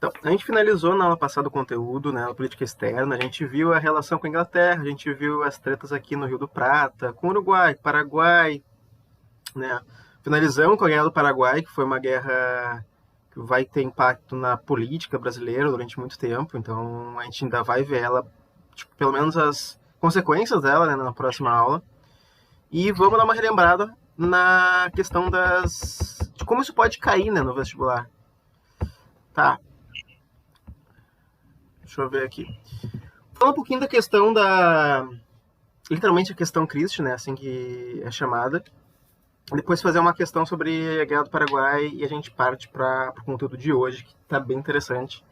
Então, a gente finalizou na aula passada o conteúdo, né, a política externa, a gente viu a relação com a Inglaterra, a gente viu as tretas aqui no Rio do Prata, com o Uruguai, Paraguai, né? Finalizamos com a Guerra do Paraguai, que foi uma guerra que vai ter impacto na política brasileira durante muito tempo, então a gente ainda vai ver ela, tipo, pelo menos as consequências dela, né, na próxima aula. E vamos dar uma relembrada na questão de como isso pode cair, né, no vestibular. Tá. Deixa eu ver aqui. Fala um pouquinho da questão literalmente a questão Christie, né, assim que é chamada. Depois fazer uma questão sobre a Guerra do Paraguai e a gente parte para o conteúdo de hoje, que está bem interessante.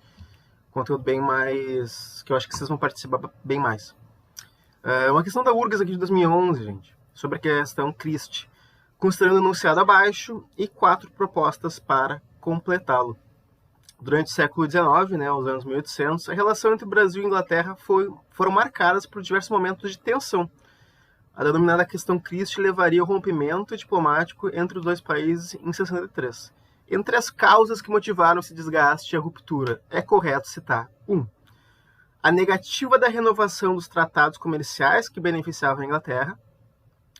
Conteúdo bem mais... que eu acho que vocês vão participar bem mais. Uma questão da URGS aqui de 2011, gente, sobre a questão Christie, considerando o enunciado abaixo e 4 propostas para completá-lo. Durante o século XIX, né, os anos 1800, a relação entre Brasil e Inglaterra foram marcadas por diversos momentos de tensão. A denominada questão Christie levaria ao rompimento diplomático entre os dois países em 63. Entre as causas que motivaram esse desgaste e a ruptura, é correto citar 1. A negativa da renovação dos tratados comerciais que beneficiavam a Inglaterra.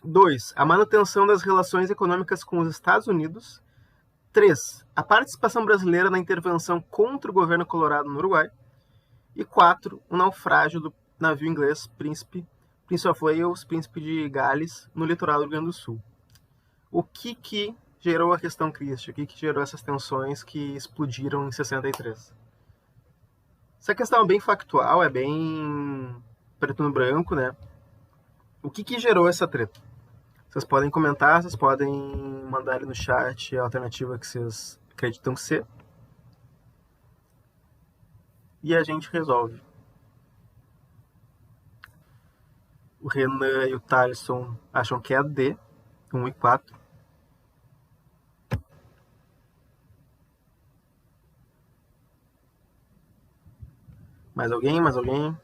2. A manutenção das relações econômicas com os Estados Unidos. 3. A participação brasileira na intervenção contra o governo colorado no Uruguai. E 4. O naufrágio do navio inglês Prince of Wales, Príncipe de Gales, no litoral do Rio Grande do Sul. O que gerou a questão Christie? O que gerou essas tensões que explodiram em 63? Essa questão é bem factual, é bem preto no branco, né? O que gerou essa treta? Vocês podem comentar, vocês podem mandar ali no chat a alternativa que vocês acreditam ser. E a gente resolve. O Renan e o Thaleson acham que é a D, 1 e 4. Mais alguém? Mais alguém?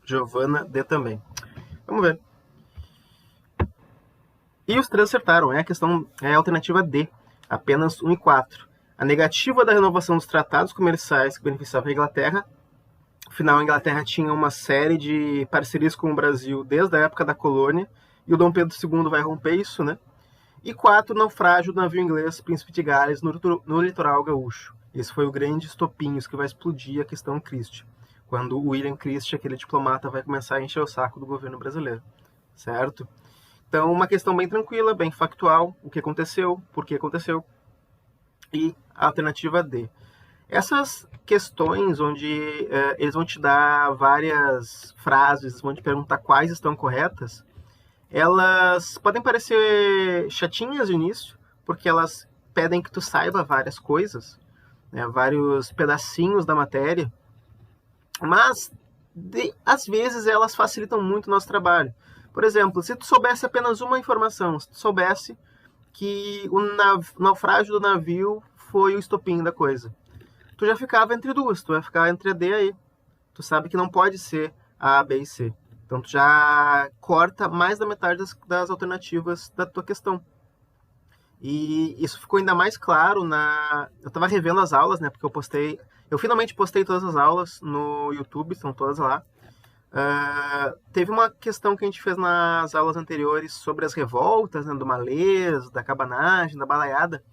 Giovana, D também. Vamos ver. E os 3 acertaram. A questão é a alternativa D, apenas 1 e 4. A negativa da renovação dos tratados comerciais que beneficiavam a Inglaterra. Afinal, a Inglaterra tinha uma série de parcerias com o Brasil desde a época da colônia, e o Dom Pedro II vai romper isso, né? E 4, naufrágio do navio inglês Príncipe de Gales no litoral gaúcho. Esse foi o grande estopim, isso que vai explodir a questão Christie, quando o William Christie, aquele diplomata, vai começar a encher o saco do governo brasileiro, certo? Então, uma questão bem tranquila, bem factual, o que aconteceu, por que aconteceu, e a alternativa D. Essas questões onde eles vão te dar várias frases, vão te perguntar quais estão corretas, elas podem parecer chatinhas no início, porque elas pedem que tu saiba várias coisas, né, vários pedacinhos da matéria, mas às vezes elas facilitam muito o nosso trabalho. Por exemplo, se tu soubesse apenas uma informação, se tu soubesse que o naufrágio do navio foi o estopim da coisa, tu já ficava entre duas, tu vai ficar entre a D e a E. Tu sabe que não pode ser A, B e C. Então tu já corta mais da metade das alternativas da tua questão. E isso ficou ainda mais claro eu estava revendo as aulas, né? Porque eu finalmente postei todas as aulas no YouTube, estão todas lá. Teve uma questão que a gente fez nas aulas anteriores sobre as revoltas, né, do malês, da cabanagem, da balaiada,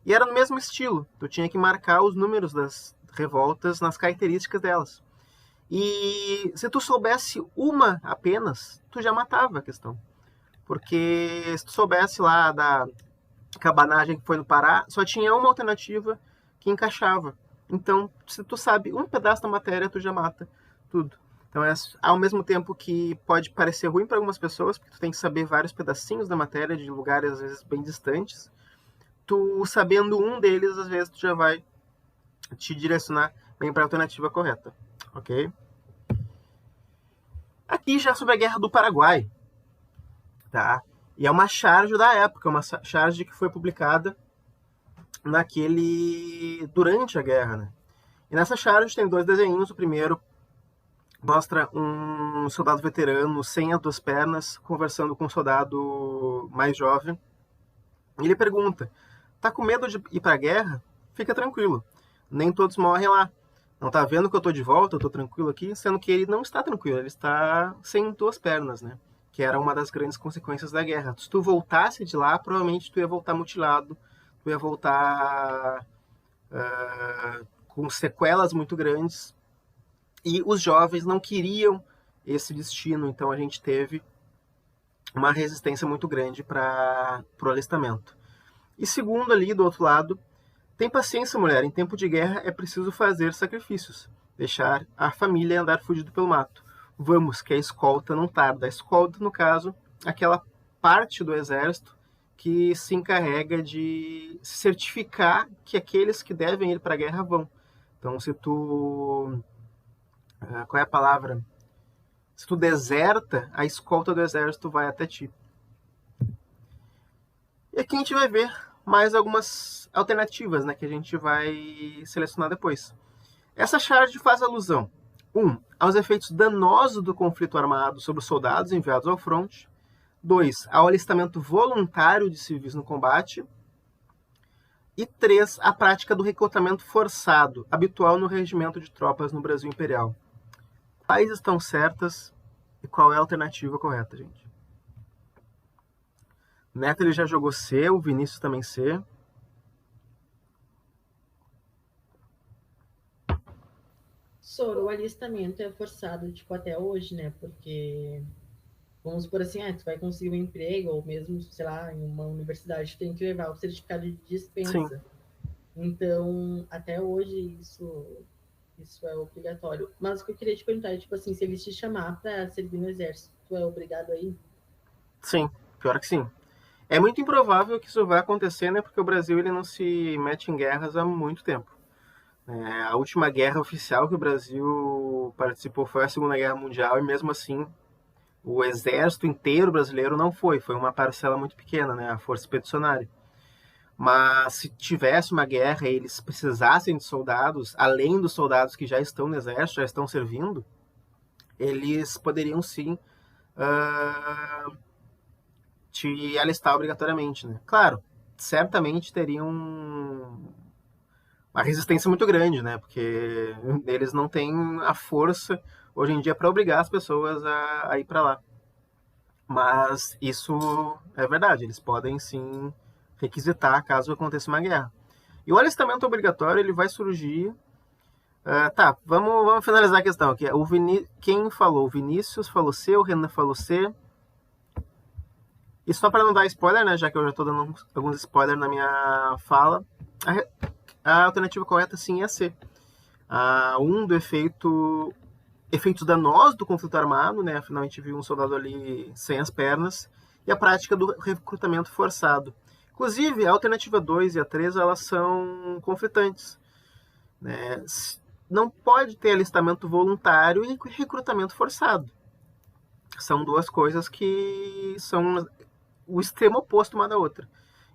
e era no mesmo estilo. Tu tinha que marcar os números das revoltas nas características delas. E se tu soubesse uma apenas, tu já matava a questão. Porque se tu soubesse lá da cabanagem que foi no Pará, só tinha uma alternativa que encaixava. Então, se tu sabe um pedaço da matéria, tu já mata tudo. Então, ao mesmo tempo que pode parecer ruim para algumas pessoas, porque tu tem que saber vários pedacinhos da matéria de lugares, às vezes, bem distantes, tu sabendo um deles, às vezes, tu já vai te direcionar bem para a alternativa correta. Ok? Aqui já sobre a Guerra do Paraguai. Tá? E é uma charge da época, uma charge que foi publicada durante a guerra, né? E nessa charge tem 2 desenhos. O primeiro mostra um soldado veterano sem as 2 pernas conversando com um soldado mais jovem. Ele pergunta: tá com medo de ir pra guerra? Fica tranquilo, nem todos morrem lá. Não tá vendo que eu tô de volta, eu tô tranquilo aqui? Sendo que ele não está tranquilo, ele está sem duas pernas, né? Que era uma das grandes consequências da guerra. Se tu voltasse de lá, provavelmente tu ia voltar mutilado, tu ia voltar com sequelas muito grandes. E os jovens não queriam esse destino, então a gente teve uma resistência muito grande para o alistamento. E segundo ali, do outro lado, tem paciência, mulher. Em tempo de guerra é preciso fazer sacrifícios. Deixar a família andar fugido pelo mato. Vamos, que a escolta não tarda. A escolta, no caso, aquela parte do exército que se encarrega de certificar que aqueles que devem ir para a guerra vão. Então, se tu... Qual é a palavra? Se tu deserta, a escolta do exército vai até ti. E aqui a gente vai ver mais algumas alternativas, né, que a gente vai selecionar depois. Essa charge faz alusão, 1. Aos efeitos danosos do conflito armado sobre os soldados enviados ao fronte. 2. Ao alistamento voluntário de civis no combate. E 3. A prática do recrutamento forçado, habitual no regimento de tropas no Brasil Imperial. Quais estão certas e qual é a alternativa correta, gente? Neto ele já jogou C, o Vinícius também C. Soro, o alistamento é forçado, tipo, até hoje, né? Porque, vamos por assim, tu vai conseguir um emprego, ou mesmo, sei lá, em uma universidade, tu tem que levar o certificado de Sim. dispensa. Então, até hoje, isso é obrigatório. Mas o que eu queria te perguntar é, tipo assim, se eles te chamar para servir no exército, tu é obrigado a ir? Sim, pior que sim. É muito improvável que isso vai acontecer, né? Porque o Brasil ele não se mete em guerras há muito tempo. A última guerra oficial que o Brasil participou foi a Segunda Guerra Mundial e mesmo assim o exército inteiro brasileiro não foi. Foi uma parcela muito pequena, né? A Força Expedicionária. Mas se tivesse uma guerra e eles precisassem de soldados, além dos soldados que já estão no exército, já estão servindo, eles poderiam sim te alistar obrigatoriamente, né? Claro, certamente teriam uma resistência muito grande, né? Porque eles não têm a força hoje em dia para obrigar as pessoas a ir para lá. Mas isso é verdade, eles podem sim requisitar caso aconteça uma guerra. E o alistamento obrigatório ele vai surgir. Tá, vamos finalizar a questão aqui. Quem falou? O Vinícius falou C, o Renan falou C. E só para não dar spoiler, né, já que eu já estou dando alguns spoilers na minha fala, a alternativa correta sim é C. Do efeitos danosos do conflito armado, né, afinal a gente viu um soldado ali sem as pernas, e a prática do recrutamento forçado. Inclusive, a alternativa 2 e a 3 elas são conflitantes. Né? Não pode ter alistamento voluntário e recrutamento forçado. São duas coisas que são o extremo oposto uma da outra.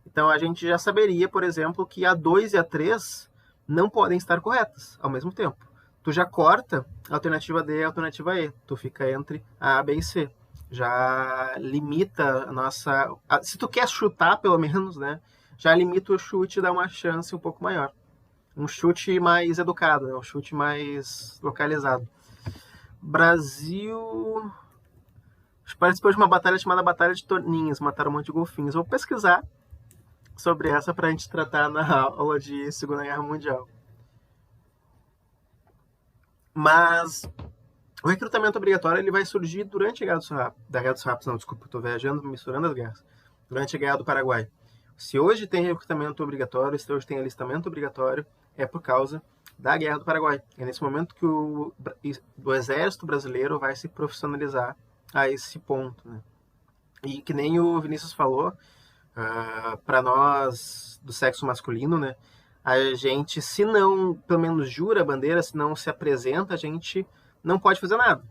Então a gente já saberia, por exemplo, que a 2 e a 3 não podem estar corretas ao mesmo tempo. Tu já corta a alternativa D e a alternativa E. Tu fica entre a, B e C. Já limita a nossa... Se tu quer chutar, pelo menos, né? Já limita o chute e dá uma chance um pouco maior. Um chute mais educado, né? Um chute mais localizado. Brasil participou de uma batalha chamada Batalha de Torninhas, mataram um monte de golfinhos. Vou pesquisar sobre essa para a gente tratar na aula de Segunda Guerra Mundial. Mas o recrutamento obrigatório ele vai surgir durante a Guerra dos Farrapos. Da Guerra dos Farrapos, não, desculpa, estou viajando, misturando as guerras. Durante a Guerra do Paraguai. Se hoje tem recrutamento obrigatório, se hoje tem alistamento obrigatório, é por causa da Guerra do Paraguai. É nesse momento que o exército brasileiro vai se profissionalizar a esse ponto. Né? E que nem o Vinícius falou, para nós do sexo masculino, né, a gente, se não, pelo menos jura a bandeira, se não se apresenta, a gente não pode fazer nada.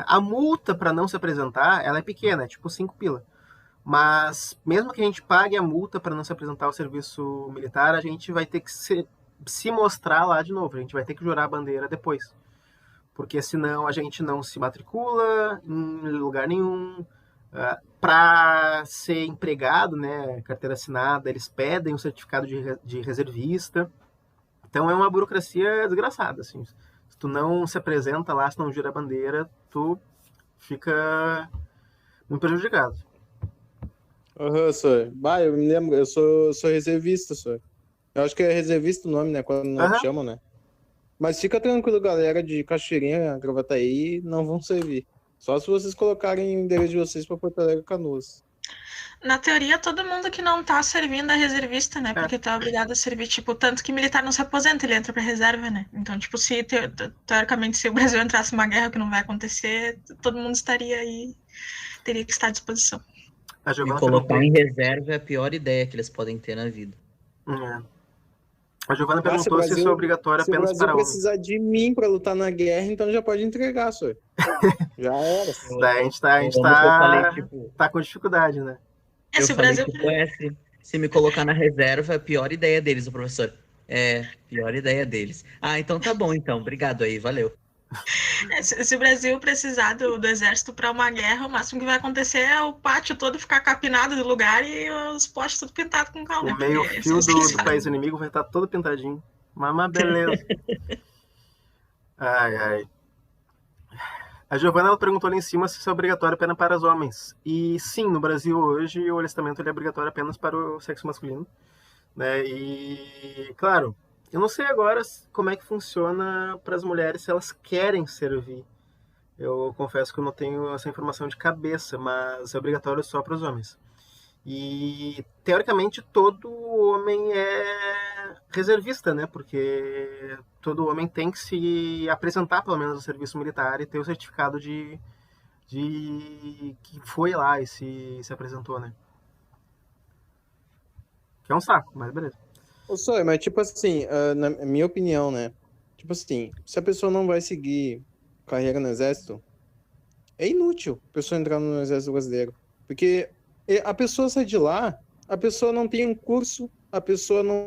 A multa para não se apresentar, ela é pequena, é tipo 5 pila. Mas mesmo que a gente pague a multa para não se apresentar ao serviço militar, a gente vai ter que se mostrar lá de novo, a gente vai ter que jurar a bandeira depois. Porque senão a gente não se matricula em lugar nenhum, Para ser empregado, né, carteira assinada, eles pedem um certificado de reservista. Então é uma burocracia desgraçada, assim. Se tu não se apresenta lá, se não gira a bandeira, tu fica muito prejudicado. Aham, senhor. Bah, eu me lembro, eu sou reservista, senhor. Eu acho que é reservista o nome, né? Quando não te chamam, né? Mas fica tranquilo, galera de Cachoeirinha, Gravataí, não vão servir. Só se vocês colocarem o endereço de vocês para Porto Alegre, Canoas. Na teoria, todo mundo que não tá servindo é reservista, né? Porque tá obrigado a servir, tipo, tanto que militar não se aposenta, ele entra pra reserva, né? Então, tipo, se teoricamente, se o Brasil entrasse numa guerra, que não vai acontecer, todo mundo estaria aí, teria que estar à disposição. E colocar em reserva é a pior ideia que eles podem ter na vida. A Giovana perguntou se isso é obrigatório apenas para homens. Se o Brasil precisar de mim para lutar na guerra, então já pode entregar, senhor. Já era. A gente tá com dificuldade, né? Eu falei, tipo, se me colocar na reserva, é a pior ideia deles, o professor. É, pior ideia deles. Ah, então tá bom, então. Obrigado aí, valeu. Se o Brasil precisar do exército para uma guerra, o máximo que vai acontecer é o pátio todo ficar capinado do lugar e os postes tudo pintados com cal, né? O meio fio do país inimigo vai estar todo pintadinho. Mas beleza. Ai. A Giovana ela perguntou ali em cima se isso é obrigatório apenas para os homens. E sim, no Brasil hoje o alistamento ele é obrigatório apenas para o sexo masculino, né? E claro, eu não sei agora como é que funciona para as mulheres se elas querem servir. Eu confesso que eu não tenho essa informação de cabeça, mas é obrigatório só para os homens. E teoricamente todo homem é reservista, né? Porque todo homem tem que se apresentar pelo menos ao serviço militar e ter o certificado de que foi lá e se apresentou, né? Que é um saco, mas beleza. Mas tipo assim, na minha opinião, né? Tipo assim, se a pessoa não vai seguir carreira no exército, é inútil a pessoa entrar no exército brasileiro. Porque a pessoa sai de lá, a pessoa não tem um curso, a pessoa não...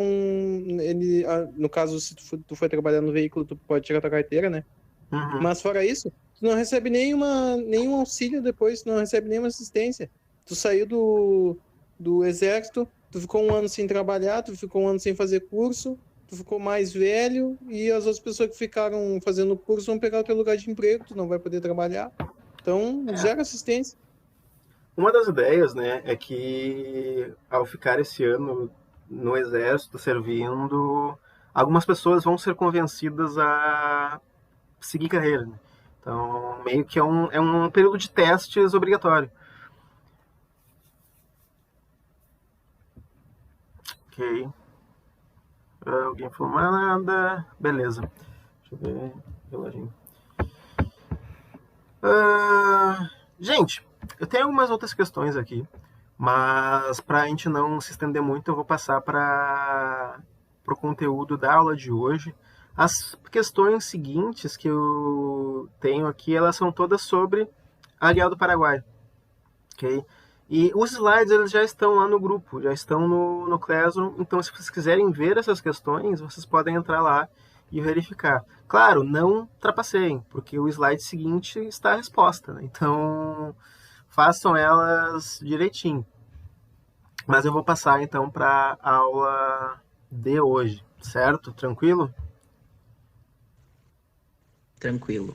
no caso, se tu for trabalhar no veículo, tu pode tirar tua carteira, né? Uhum. Mas fora isso, tu não recebe nenhum auxílio depois, tu não recebe nenhuma assistência. Tu saiu do exército, tu ficou um ano sem trabalhar, tu ficou um ano sem fazer curso, tu ficou mais velho e as outras pessoas que ficaram fazendo curso vão pegar o teu lugar de emprego, tu não vai poder trabalhar. Então, gera assistência. Uma das ideias, né, é que ao ficar esse ano no exército servindo, algumas pessoas vão ser convencidas a seguir carreira, né? Então, meio que é um período de testes obrigatório. Ok. Alguém falou mais nada. Beleza. Deixa eu ver. Reloginho. Gente, eu tenho algumas outras questões aqui, mas para a gente não se estender muito, eu vou passar para o conteúdo da aula de hoje. As questões seguintes que eu tenho aqui, elas são todas sobre a Aliança do Paraguai. Ok? E os slides eles já estão lá no grupo, já estão no Classroom, então se vocês quiserem ver essas questões, vocês podem entrar lá e verificar. Claro, não trapaceiem, porque o slide seguinte está a resposta, né? Então façam elas direitinho. Mas eu vou passar então para a aula de hoje, certo? Tranquilo? Tranquilo.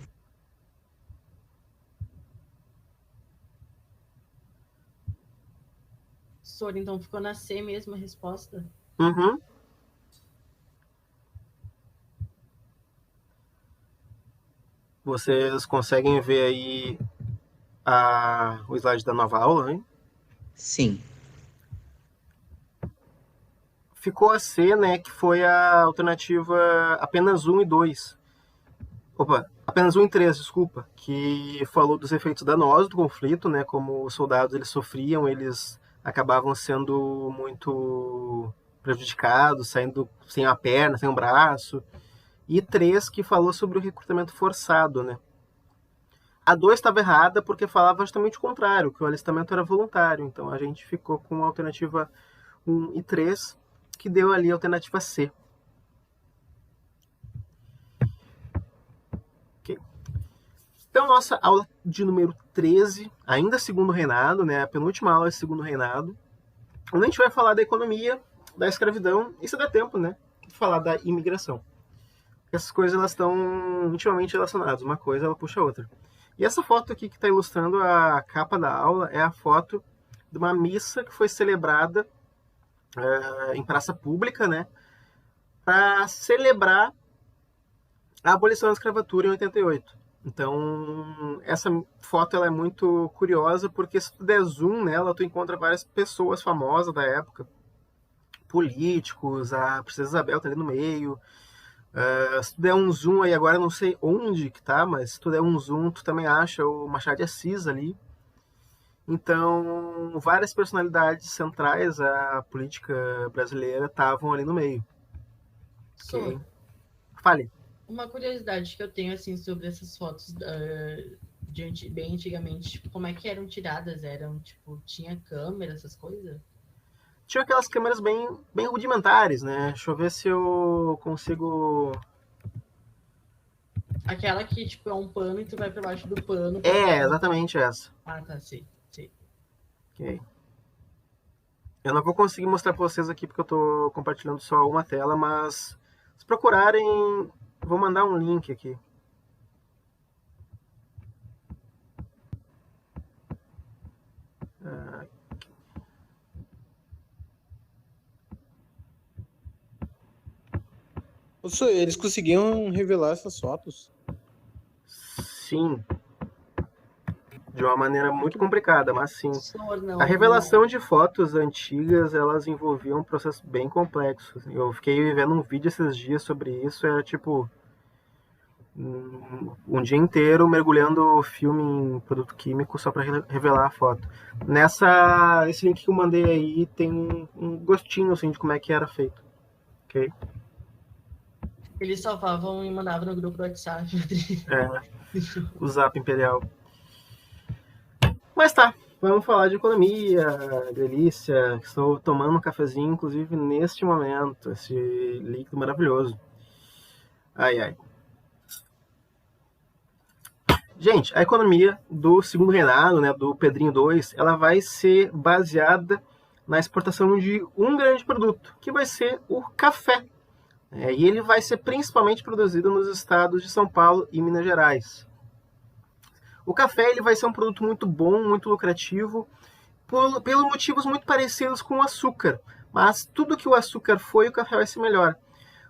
Sora, então ficou na C mesmo a resposta? Uhum. Vocês conseguem ver aí o slide da nova aula, hein? Sim. Ficou a C, né, que foi a alternativa apenas 1 e 2. Opa, apenas 1 e 3, desculpa. Que falou dos efeitos danosos do conflito, né, como os soldados eles sofriam, eles acabavam sendo muito prejudicados, saindo sem uma perna, sem um braço. E 3, que falou sobre o recrutamento forçado, né. A 2 estava errada porque falava justamente o contrário, que o alistamento era voluntário. Então a gente ficou com a alternativa 1 e 3, que deu ali a alternativa C. Ok. Então, nossa aula de número 13, ainda segundo reinado, né, a penúltima aula é segundo reinado, onde a gente vai falar da economia, da escravidão, e se der tempo, né, de falar da imigração. Essas coisas elas estão intimamente relacionadas, uma coisa ela puxa a outra. E essa foto aqui que está ilustrando a capa da aula é a foto de uma missa que foi celebrada em praça pública, né, para celebrar a abolição da escravatura em 88. Então, essa foto ela é muito curiosa, porque se tu der zoom nela, tu encontra várias pessoas famosas da época, políticos, a Princesa Isabel tá ali no meio. Se tu der um zoom aí, agora eu não sei onde que tá, mas se tu der um zoom, tu também acha o Machado de Assis ali. Então, várias personalidades centrais da política brasileira estavam ali no meio. Okay. Fale. Uma curiosidade que eu tenho, assim, sobre essas fotos bem antigamente, tipo, como é que eram tiradas? Tipo, tinha câmera, essas coisas? Tinha aquelas câmeras bem rudimentares, né? Deixa eu ver se eu consigo... Aquela que, tipo, é um pano e tu vai pra baixo do pano. Exatamente essa. Ah, tá, sei. Ok. Eu não vou conseguir mostrar pra vocês aqui porque eu tô compartilhando só uma tela, mas se procurarem... Vou mandar um link aqui. Eles conseguiam revelar essas fotos? Sim. De uma maneira muito complicada, mas sim. A revelação de fotos antigas, elas envolviam um processo bem complexo. Eu fiquei vendo um vídeo esses dias sobre isso, era tipo... um dia inteiro mergulhando o filme em produto químico só para revelar a foto. Esse link que eu mandei aí tem um gostinho assim, de como é que era feito. Ok? Eles salvavam e mandavam no grupo do WhatsApp. O Zap Imperial. Mas tá, vamos falar de economia, delícia. Estou tomando um cafezinho, inclusive, neste momento. Esse líquido maravilhoso. Ai. Gente, a economia do segundo reinado, né, do Pedrinho II, ela vai ser baseada na exportação de um grande produto, que vai ser o café. E ele vai ser principalmente produzido nos estados de São Paulo e Minas Gerais. O café ele vai ser um produto muito bom, muito lucrativo, pelos motivos muito parecidos com o açúcar. Mas tudo que o açúcar foi, o café vai ser melhor.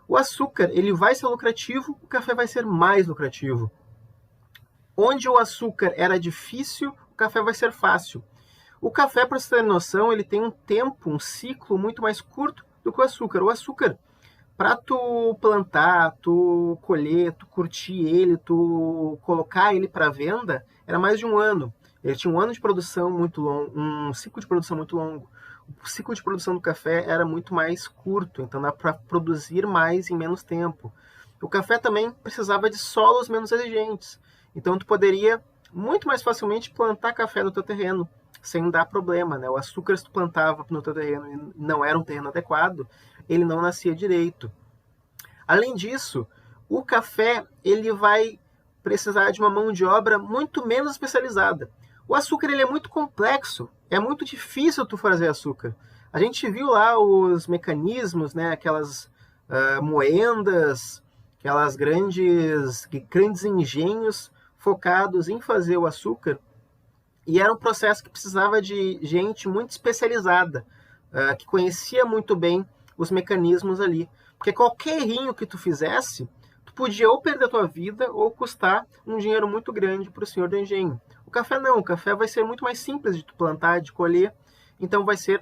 O açúcar ele vai ser lucrativo, o café vai ser mais lucrativo. Onde o açúcar era difícil, o café vai ser fácil. O café, para você ter noção, ele tem um tempo, um ciclo muito mais curto do que o açúcar. O açúcar, para tu plantar, tu colher, tu curtir ele, tu colocar ele para venda, era mais de um ano. Ele tinha um ano de produção muito longo, um ciclo de produção muito longo. O ciclo de produção do café era muito mais curto, então dá para produzir mais em menos tempo. O café também precisava de solos menos exigentes. Então tu poderia muito mais facilmente plantar café no teu terreno, sem dar problema, né? O açúcar, se tu plantava no teu terreno e não era um terreno adequado, ele não nascia direito. Além disso, o café ele vai precisar de uma mão de obra muito menos especializada. O açúcar ele é muito complexo, é muito difícil tu fazer açúcar. A gente viu lá os mecanismos, né? Aquelas moendas, aquelas grandes engenhos focados em fazer o açúcar, e era um processo que precisava de gente muito especializada, que conhecia muito bem os mecanismos ali, porque qualquer errinho que tu fizesse, tu podia ou perder a tua vida, ou custar um dinheiro muito grande para o senhor do engenho. O café não, o café vai ser muito mais simples de tu plantar, de colher, então vai ser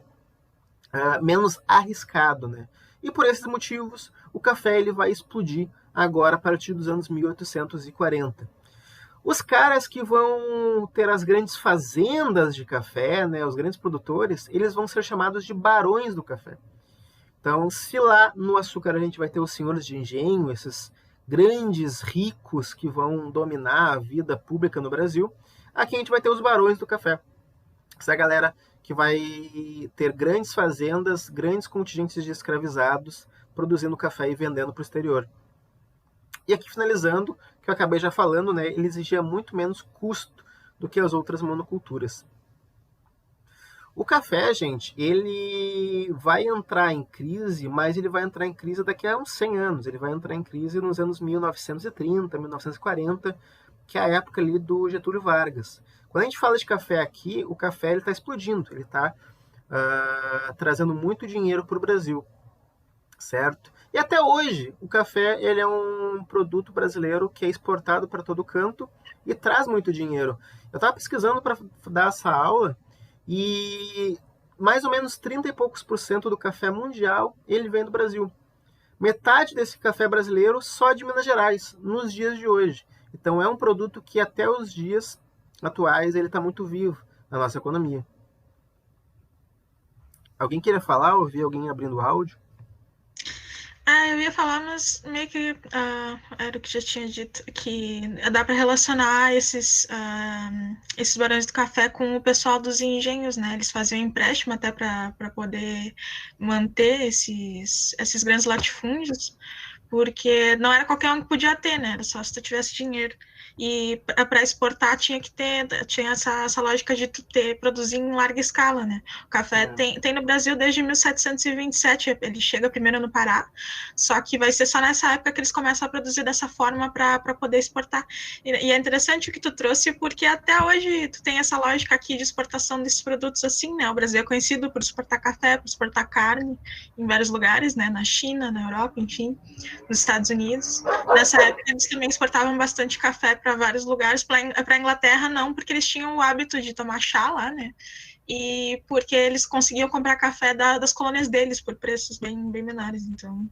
menos arriscado, né? E por esses motivos, o café ele vai explodir agora a partir dos anos 1840. Os caras que vão ter as grandes fazendas de café, né, os grandes produtores, eles vão ser chamados de barões do café. Então, se lá no açúcar a gente vai ter os senhores de engenho, esses grandes ricos que vão dominar a vida pública no Brasil, aqui a gente vai ter os barões do café. Essa galera que vai ter grandes fazendas, grandes contingentes de escravizados, produzindo café e vendendo para o exterior. E aqui finalizando, que eu acabei já falando, né, ele exigia muito menos custo do que as outras monoculturas. O café, gente, ele vai entrar em crise, mas ele vai entrar em crise daqui a uns 100 anos. Ele vai entrar em crise nos anos 1930, 1940, que é a época ali do Getúlio Vargas. Quando a gente fala de café aqui, o café está explodindo, ele está trazendo muito dinheiro para o Brasil, certo? E até hoje, o café ele é um produto brasileiro que é exportado para todo canto e traz muito dinheiro. Eu estava pesquisando para dar essa aula e mais ou menos 30 e poucos % do café mundial ele vem do Brasil. Metade desse café brasileiro só de Minas Gerais, nos dias de hoje. Então é um produto que até os dias atuais ele está muito vivo na nossa economia. Alguém queria falar? Ouvi alguém abrindo o áudio? Eu ia falar, mas meio que era o que já tinha dito, que dá para relacionar esses barões do café com o pessoal dos engenhos, né? Eles faziam empréstimo até para poder manter esses grandes latifúndios, porque não era qualquer um que podia ter, né? Era só se tu tivesse dinheiro. E para exportar tinha essa lógica de tu produzir em larga escala, né? O café tem no Brasil desde 1727, ele chega primeiro no Pará, só que vai ser só nessa época que eles começam a produzir dessa forma para poder exportar. E é interessante o que tu trouxe, porque até hoje tu tem essa lógica aqui de exportação desses produtos assim, né? O Brasil é conhecido por exportar café, por exportar carne em vários lugares, né? Na China, na Europa, enfim, nos Estados Unidos. Nessa época eles também exportavam bastante café para vários lugares. Para a Inglaterra não, porque eles tinham o hábito de tomar chá lá, né? E porque eles conseguiam comprar café das colônias deles por preços bem menores. Então,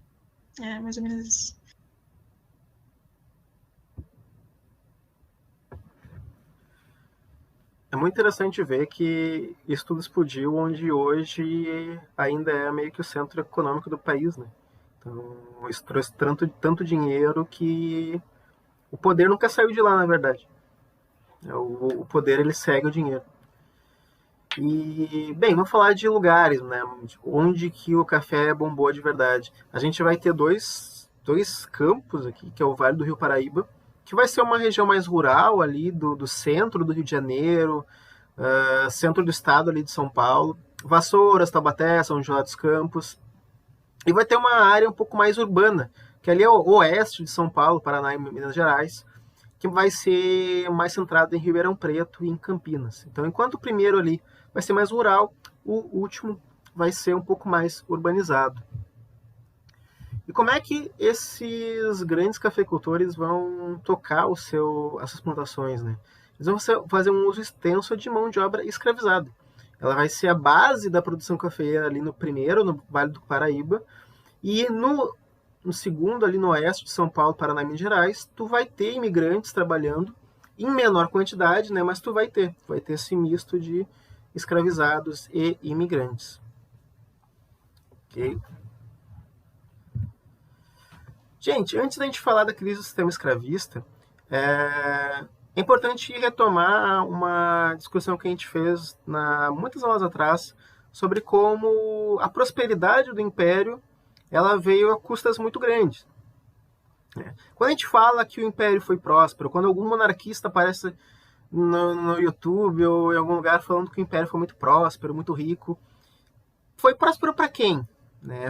é mais ou menos isso. É muito interessante ver que isso tudo explodiu onde hoje ainda é meio que o centro econômico do país, né? Então, isso trouxe tanto dinheiro que o poder nunca saiu de lá, na verdade. O poder, ele segue o dinheiro. E, bem, vamos falar de lugares, né? Onde que o café bombou de verdade. A gente vai ter dois campos aqui, que é o Vale do Rio Paraíba, que vai ser uma região mais rural ali do centro do Rio de Janeiro, centro do estado ali de São Paulo, Vassouras, Taubaté, São José dos Campos. E vai ter uma área um pouco mais urbana, que ali é o oeste de São Paulo, Paraná e Minas Gerais, que vai ser mais centrado em Ribeirão Preto e em Campinas. Então, enquanto o primeiro ali vai ser mais rural, o último vai ser um pouco mais urbanizado. E como é que esses grandes cafeicultores vão tocar as suas plantações, né? Eles vão fazer um uso extenso de mão de obra escravizada. Ela vai ser a base da produção cafeeira ali no primeiro, no Vale do Paraíba, e no segundo, ali no oeste de São Paulo, Paraná e Minas Gerais, tu vai ter imigrantes trabalhando em menor quantidade, né? Mas tu vai ter esse misto de escravizados e imigrantes. Ok? Gente, antes da gente falar da crise do sistema escravista, é importante retomar uma discussão que a gente fez muitas aulas atrás sobre como a prosperidade do Império ela veio a custas muito grandes. Quando a gente fala que o Império foi próspero, quando algum monarquista aparece no YouTube ou em algum lugar falando que o Império foi muito próspero, muito rico, foi próspero para quem?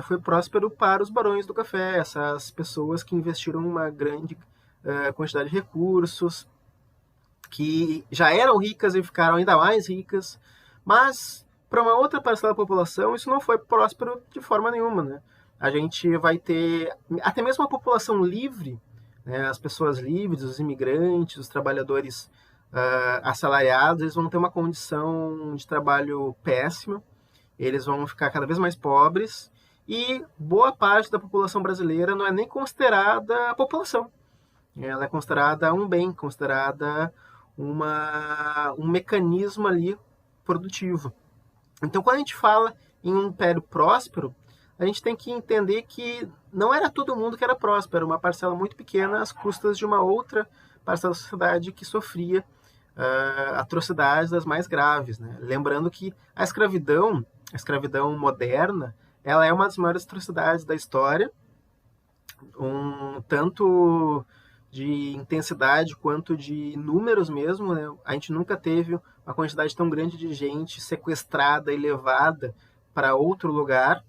Foi próspero para os barões do café, essas pessoas que investiram uma grande quantidade de recursos, que já eram ricas e ficaram ainda mais ricas, mas para uma outra parcela da população isso não foi próspero de forma nenhuma, né? A gente vai ter até mesmo a população livre, né? As pessoas livres, os imigrantes, os trabalhadores assalariados, eles vão ter uma condição de trabalho péssima, eles vão ficar cada vez mais pobres, e boa parte da população brasileira não é nem considerada população. Ela é considerada um bem, considerada um mecanismo ali produtivo. Então, quando a gente fala em um império próspero, a gente tem que entender que não era todo mundo que era próspero, era uma parcela muito pequena às custas de uma outra parcela da sociedade que sofria atrocidades das mais graves, né? Lembrando que a escravidão moderna, ela é uma das maiores atrocidades da história, tanto de intensidade quanto de números mesmo, né? A gente nunca teve uma quantidade tão grande de gente sequestrada e levada para outro lugar.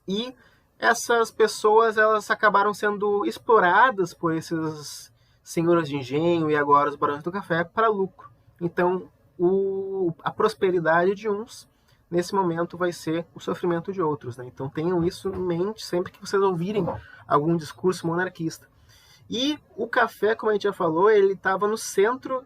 E essas pessoas, elas acabaram sendo exploradas por esses senhores de engenho e agora os barões do café para lucro. Então, a prosperidade de uns, nesse momento, vai ser o sofrimento de outros, né? Então, tenham isso em mente sempre que vocês ouvirem algum discurso monarquista. E o café, como a gente já falou, ele estava no centro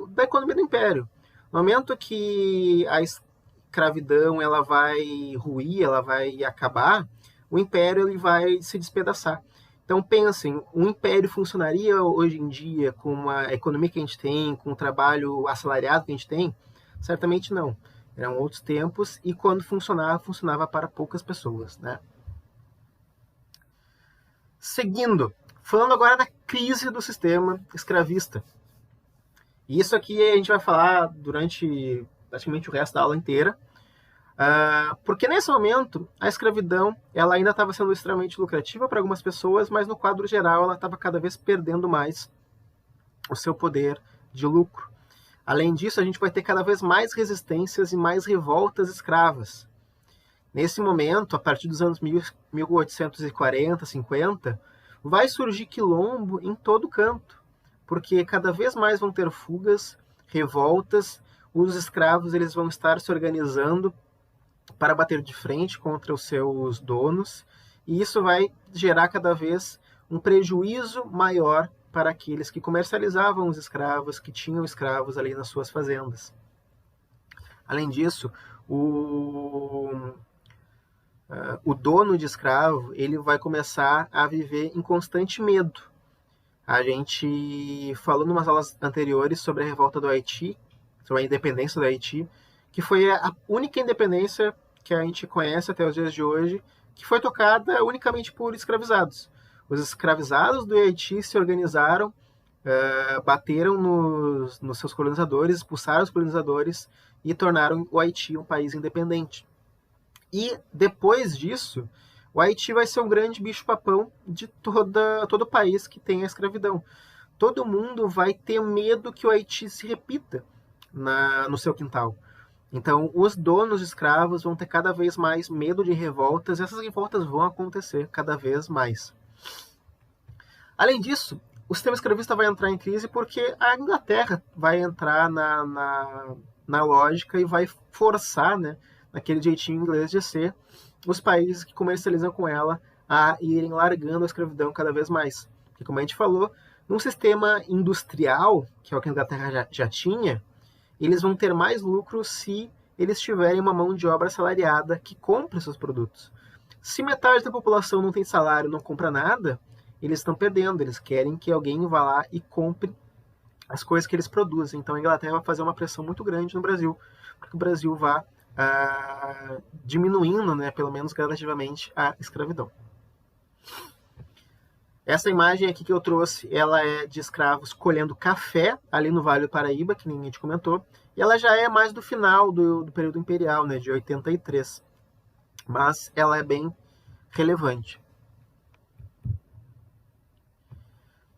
da economia do Império. No momento que a escravidão ela vai ruir, ela vai acabar, o Império ele vai se despedaçar. Então pensem, um império funcionaria hoje em dia com a economia que a gente tem, com o trabalho assalariado que a gente tem? Certamente não. Eram outros tempos e quando funcionava para poucas pessoas, né? Seguindo, falando agora da crise do sistema escravista. E isso aqui a gente vai falar durante praticamente o resto da aula inteira, porque nesse momento a escravidão ela ainda estava sendo extremamente lucrativa para algumas pessoas, mas no quadro geral ela estava cada vez perdendo mais o seu poder de lucro. Além disso, a gente vai ter cada vez mais resistências e mais revoltas escravas. Nesse momento, a partir dos anos 1840, 50, vai surgir quilombo em todo canto, porque cada vez mais vão ter fugas, revoltas, os escravos eles vão estar se organizando para bater de frente contra os seus donos, e isso vai gerar cada vez um prejuízo maior para aqueles que comercializavam os escravos, que tinham escravos ali nas suas fazendas. Além disso, o dono de escravo ele vai começar a viver em constante medo. A gente falou em umas aulas anteriores sobre a revolta do Haiti, sobre a independência do Haiti, que foi a única independência que a gente conhece até os dias de hoje, que foi tocada unicamente por escravizados. Os escravizados do Haiti se organizaram, bateram nos seus colonizadores, expulsaram os colonizadores e tornaram o Haiti um país independente. E depois disso, o Haiti vai ser um grande bicho-papão de todo o país que tem a escravidão. Todo mundo vai ter medo que o Haiti se repita no seu quintal. Então, os donos de escravos vão ter cada vez mais medo de revoltas, e essas revoltas vão acontecer cada vez mais. Além disso, o sistema escravista vai entrar em crise porque a Inglaterra vai entrar na lógica e vai forçar, né, naquele jeitinho inglês de ser, os países que comercializam com ela a irem largando a escravidão cada vez mais. Porque, como a gente falou, num sistema industrial, que é o que a Inglaterra já tinha, eles vão ter mais lucro se eles tiverem uma mão de obra assalariada que compre seus produtos. Se metade da população não tem salário, não compra nada, eles estão perdendo. Eles querem que alguém vá lá e compre as coisas que eles produzem. Então a Inglaterra vai fazer uma pressão muito grande no Brasil, para que o Brasil vá diminuindo, né, pelo menos gradativamente, a escravidão. Essa imagem aqui que eu trouxe, ela é de escravos colhendo café ali no Vale do Paraíba, que ninguém te comentou, e ela já é mais do final do período imperial, né, de 83. Mas ela é bem relevante.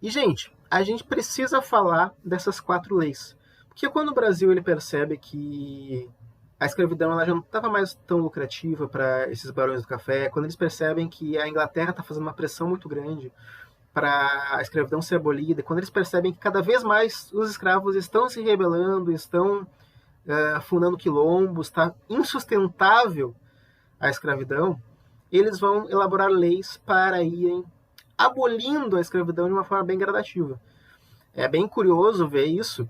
E, gente, a gente precisa falar dessas 4 leis. Porque quando o Brasil ele percebe que a escravidão ela já não estava mais tão lucrativa para esses barões do café, quando eles percebem que a Inglaterra está fazendo uma pressão muito grande para a escravidão ser abolida, quando eles percebem que cada vez mais os escravos estão se rebelando, estão fundando quilombos, está insustentável a escravidão, eles vão elaborar leis para irem abolindo a escravidão de uma forma bem gradativa. É bem curioso ver isso,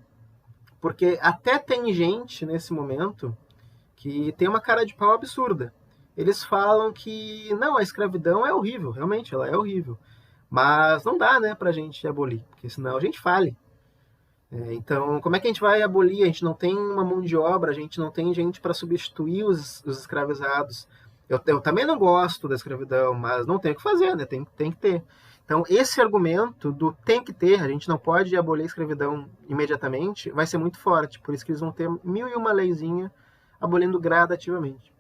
porque até tem gente nesse momento que tem uma cara de pau absurda. Eles falam que não, a escravidão é horrível, realmente ela é horrível, mas não dá, né, pra gente abolir, porque senão a gente fale. Então, como é que a gente vai abolir? A gente não tem uma mão de obra, a gente não tem gente para substituir os escravizados. Eu também não gosto da escravidão, mas não tem o que fazer, né? Tem que ter. Então, esse argumento do tem que ter, a gente não pode abolir a escravidão imediatamente, vai ser muito forte. Por isso que eles vão ter 1001 leizinha abolindo gradativamente.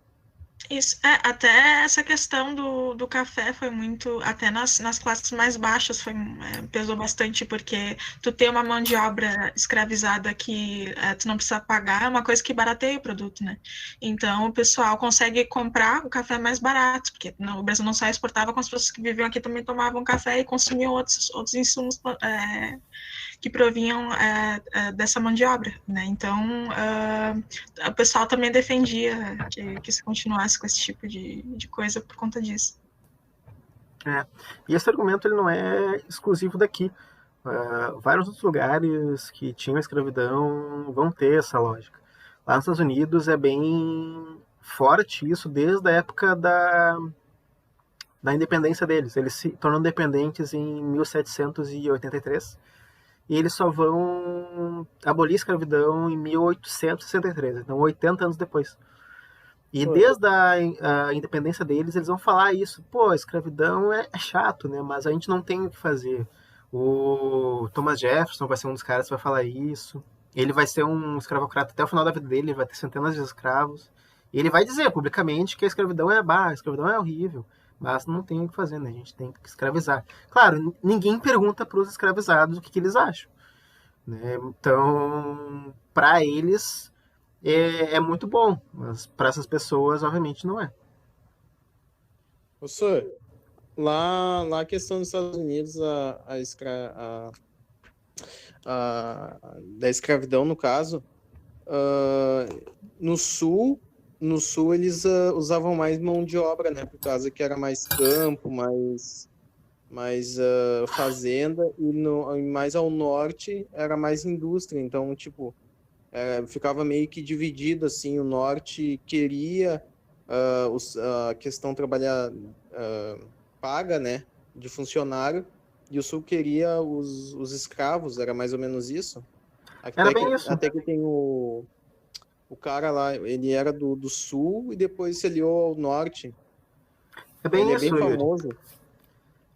Isso, até essa questão do café foi muito, até nas classes mais baixas pesou bastante, porque tu ter uma mão de obra escravizada que tu não precisa pagar é uma coisa que barateia o produto, né? Então o pessoal consegue comprar o café mais barato, porque o Brasil não só exportava, como as pessoas que viviam aqui também tomavam café e consumiam outros insumos que provinham dessa mão de obra, né? Então, o pessoal também defendia que se continuasse com esse tipo de coisa por conta disso. E esse argumento ele não é exclusivo daqui. Vários outros lugares que tinham escravidão vão ter essa lógica. Lá nos Estados Unidos é bem forte isso desde a época da independência deles. Eles se tornam independentes em 1783 e eles só vão abolir a escravidão em 1863, então 80 anos depois. E desde a independência deles, eles vão falar isso. Pô, a escravidão é chato, né? Mas a gente não tem o que fazer. O Thomas Jefferson vai ser um dos caras que vai falar isso. Ele vai ser um escravocrata até o final da vida dele, ele vai ter centenas de escravos. E ele vai dizer publicamente que a escravidão é horrível. Mas não tem o que fazer, né? A gente tem que escravizar. Claro, ninguém pergunta para os escravizados o que eles acham, né? Então, para eles é muito bom, mas para essas pessoas, obviamente, não é. Professor, lá a questão dos Estados Unidos, da escravidão, no caso, no sul eles usavam mais mão de obra, né? Por causa que era mais campo, mais fazenda, e mais ao norte era mais indústria. Então, tipo, ficava meio que dividido, assim, o norte queria a questão trabalhar paga, né, de funcionário, e o sul queria os escravos, era mais ou menos isso. Era bem isso. Até que tem o cara lá, ele era do sul e depois se aliou ao norte. É bem ele isso, é bem famoso.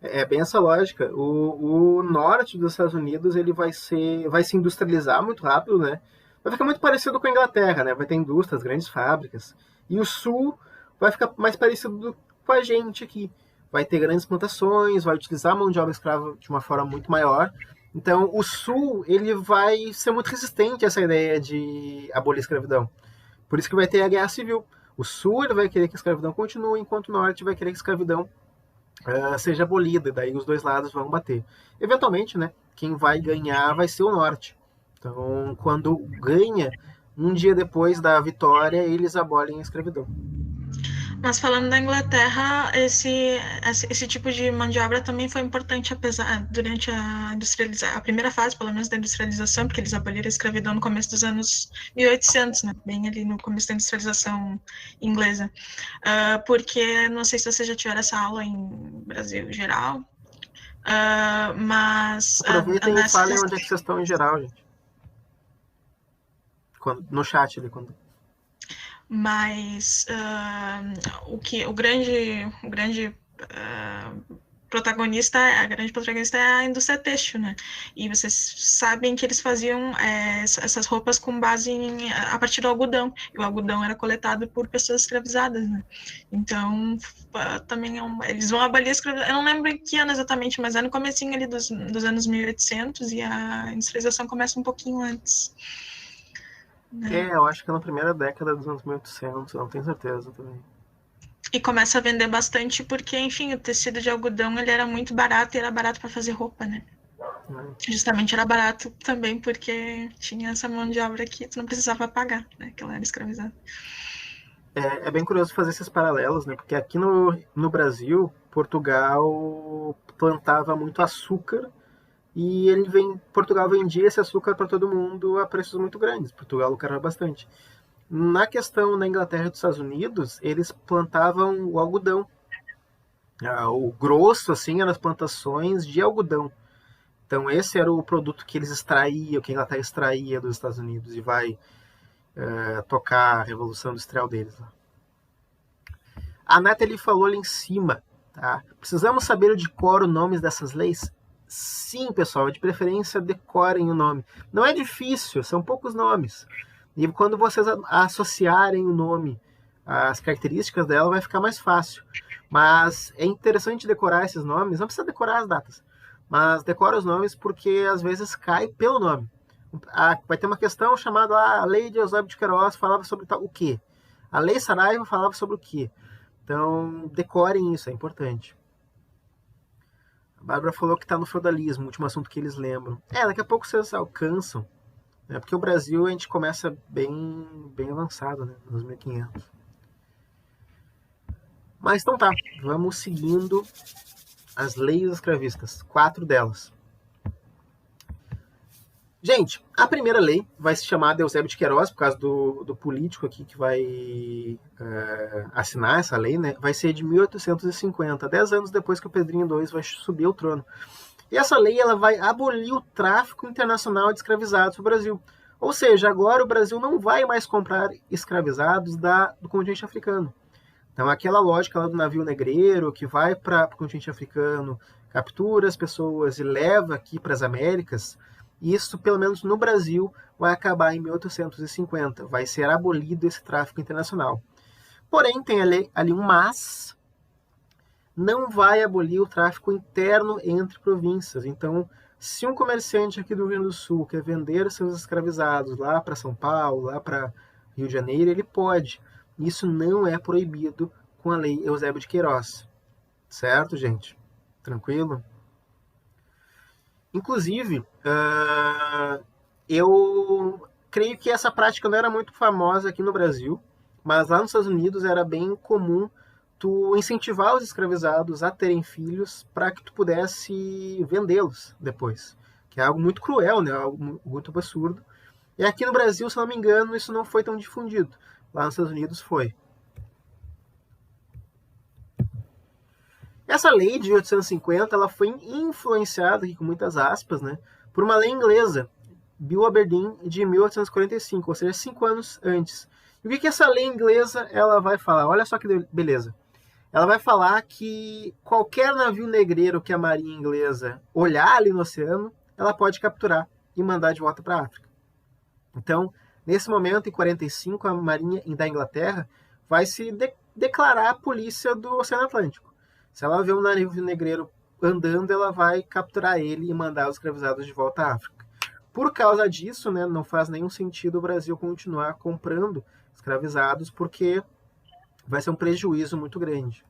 É bem essa lógica. O norte dos Estados Unidos ele vai se industrializar muito rápido, né? Vai ficar muito parecido com a Inglaterra, né? Vai ter indústrias, grandes fábricas. E o sul vai ficar mais parecido com a gente aqui. Vai ter grandes plantações, vai utilizar a mão de obra escrava de uma forma muito maior. Então, o sul ele vai ser muito resistente a essa ideia de abolir a escravidão. Por isso que vai ter a guerra civil. O sul ele vai querer que a escravidão continue, enquanto o norte vai querer que a escravidão seja abolida. Daí os dois lados vão bater. Eventualmente, né, quem vai ganhar vai ser o norte. Então, quando ganha, um dia depois da vitória, eles abolem a escravidão. Mas falando da Inglaterra, esse tipo de mão de obra também foi importante durante a primeira fase, pelo menos, da industrialização, porque eles aboliram a escravidão no começo dos anos 1800, né? Bem ali no começo da industrialização inglesa. Porque, não sei se vocês já tiveram essa aula em Brasil geral, mas... Aproveitem e falem onde é que vocês estão em geral, gente. No chat ali, quando... Mas o grande protagonista é a indústria têxtil, né? E vocês sabem que eles faziam essas roupas com base a partir do algodão. E o algodão era coletado por pessoas escravizadas, né? Então, também eles vão abolir a escravidão. Eu não lembro em que ano exatamente, mas é no comecinho ali dos anos 1800 e a industrialização começa um pouquinho antes. Eu acho que é na primeira década dos anos 1800, não tenho certeza também. E começa a vender bastante porque, enfim, o tecido de algodão ele era muito barato e era barato para fazer roupa, né? Justamente era barato também porque tinha essa mão de obra que tu não precisava pagar, né? Que ela era escravizada. É bem curioso fazer esses paralelos, né? Porque aqui no Brasil, Portugal plantava muito açúcar e Portugal vendia esse açúcar para todo mundo a preços muito grandes. Portugal lucrava bastante. Na questão da Inglaterra e dos Estados Unidos, eles plantavam o algodão. O grosso, assim, eram as plantações de algodão. Então, esse era o produto que eles extraíam, que a Inglaterra extraía dos Estados Unidos e vai tocar a revolução industrial deles. A Nathalie falou ali em cima, tá? Precisamos saber de cor os nomes dessas leis? Sim, pessoal, de preferência decorem o nome. Não é difícil, são poucos nomes. E quando vocês associarem o nome as características dela, vai ficar mais fácil. Mas é interessante decorar esses nomes, não precisa decorar as datas, mas decora os nomes porque às vezes cai pelo nome. Vai ter uma questão chamada a Lei de Eusébio de Queiroz falava sobre o quê? A Lei Saraiva falava sobre o quê? Então, decorem isso, é importante. A Bárbara falou que está no feudalismo, o último assunto que eles lembram. Daqui a pouco vocês alcançam, né? Porque o Brasil a gente começa bem avançado, né? Nos 1500. Mas então tá, vamos seguindo as leis escravistas, 4 delas. Gente, a primeira lei vai se chamar de Eusébio de Queiroz, por causa do político aqui que vai assinar essa lei, né? Vai ser de 1850, 10 anos depois que o Pedrinho II vai subir ao trono. E essa lei ela vai abolir o tráfico internacional de escravizados no Brasil. Ou seja, agora o Brasil não vai mais comprar escravizados do continente africano. Então, aquela lógica lá do navio negreiro que vai para o continente africano, captura as pessoas e leva aqui para as Américas, isso, pelo menos no Brasil, vai acabar em 1850. Vai ser abolido esse tráfico internacional. Porém, tem ali um mas, não vai abolir o tráfico interno entre províncias. Então, se um comerciante aqui do Rio Grande do Sul quer vender seus escravizados lá para São Paulo, lá para Rio de Janeiro, ele pode. Isso não é proibido com a Lei Eusébio de Queiroz. Certo, gente? Tranquilo? Inclusive, eu creio que essa prática não era muito famosa aqui no Brasil, mas lá nos Estados Unidos era bem comum tu incentivar os escravizados a terem filhos para que tu pudesse vendê-los depois. Que é algo muito cruel, né? Algo muito absurdo. E aqui no Brasil, se não me engano, isso não foi tão difundido. Lá nos Estados Unidos foi. Essa lei de 1850 ela foi influenciada, aqui com muitas aspas, né, por uma lei inglesa, Bill Aberdeen, de 1845, ou seja, 5 anos antes. E o que essa lei inglesa ela vai falar? Olha só que beleza. Ela vai falar que qualquer navio negreiro que a marinha inglesa olhar ali no oceano, ela pode capturar e mandar de volta para a África. Então, nesse momento, em 45, a marinha da Inglaterra vai se declarar a polícia do Oceano Atlântico. Se ela vê um navio negreiro andando, ela vai capturar ele e mandar os escravizados de volta à África. Por causa disso, né, não faz nenhum sentido o Brasil continuar comprando escravizados, porque vai ser um prejuízo muito grande.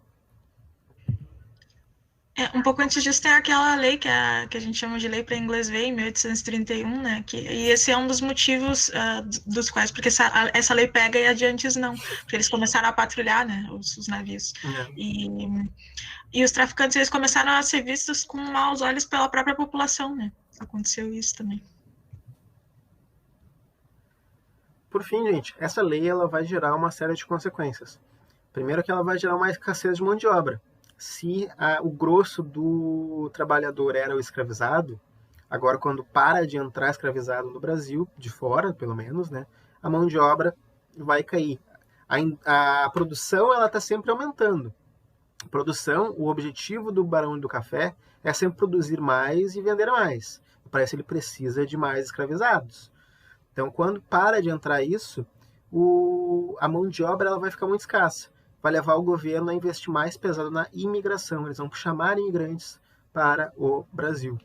Um pouco antes disso tem aquela lei que a gente chama de Lei para Inglês Ver, em 1831, né? E esse é um dos motivos dos quais, porque essa lei pega e adiante não, porque eles começaram a patrulhar, né, os navios. E os traficantes eles começaram a ser vistos com maus olhos pela própria população, né? Aconteceu isso também. Por fim, gente, essa lei ela vai gerar uma série de consequências. Primeiro que ela vai gerar uma escassez de mão de obra. Se o grosso do trabalhador era o escravizado, agora quando para de entrar escravizado no Brasil, de fora pelo menos, né, a mão de obra vai cair. A produção ela está sempre aumentando. Produção, o objetivo do Barão do Café é sempre produzir mais e vender mais. Para isso ele precisa de mais escravizados. Então, quando para de entrar isso, a mão de obra ela vai ficar muito escassa. Vai levar o governo a investir mais pesado na imigração. Eles vão chamar imigrantes para o Brasil.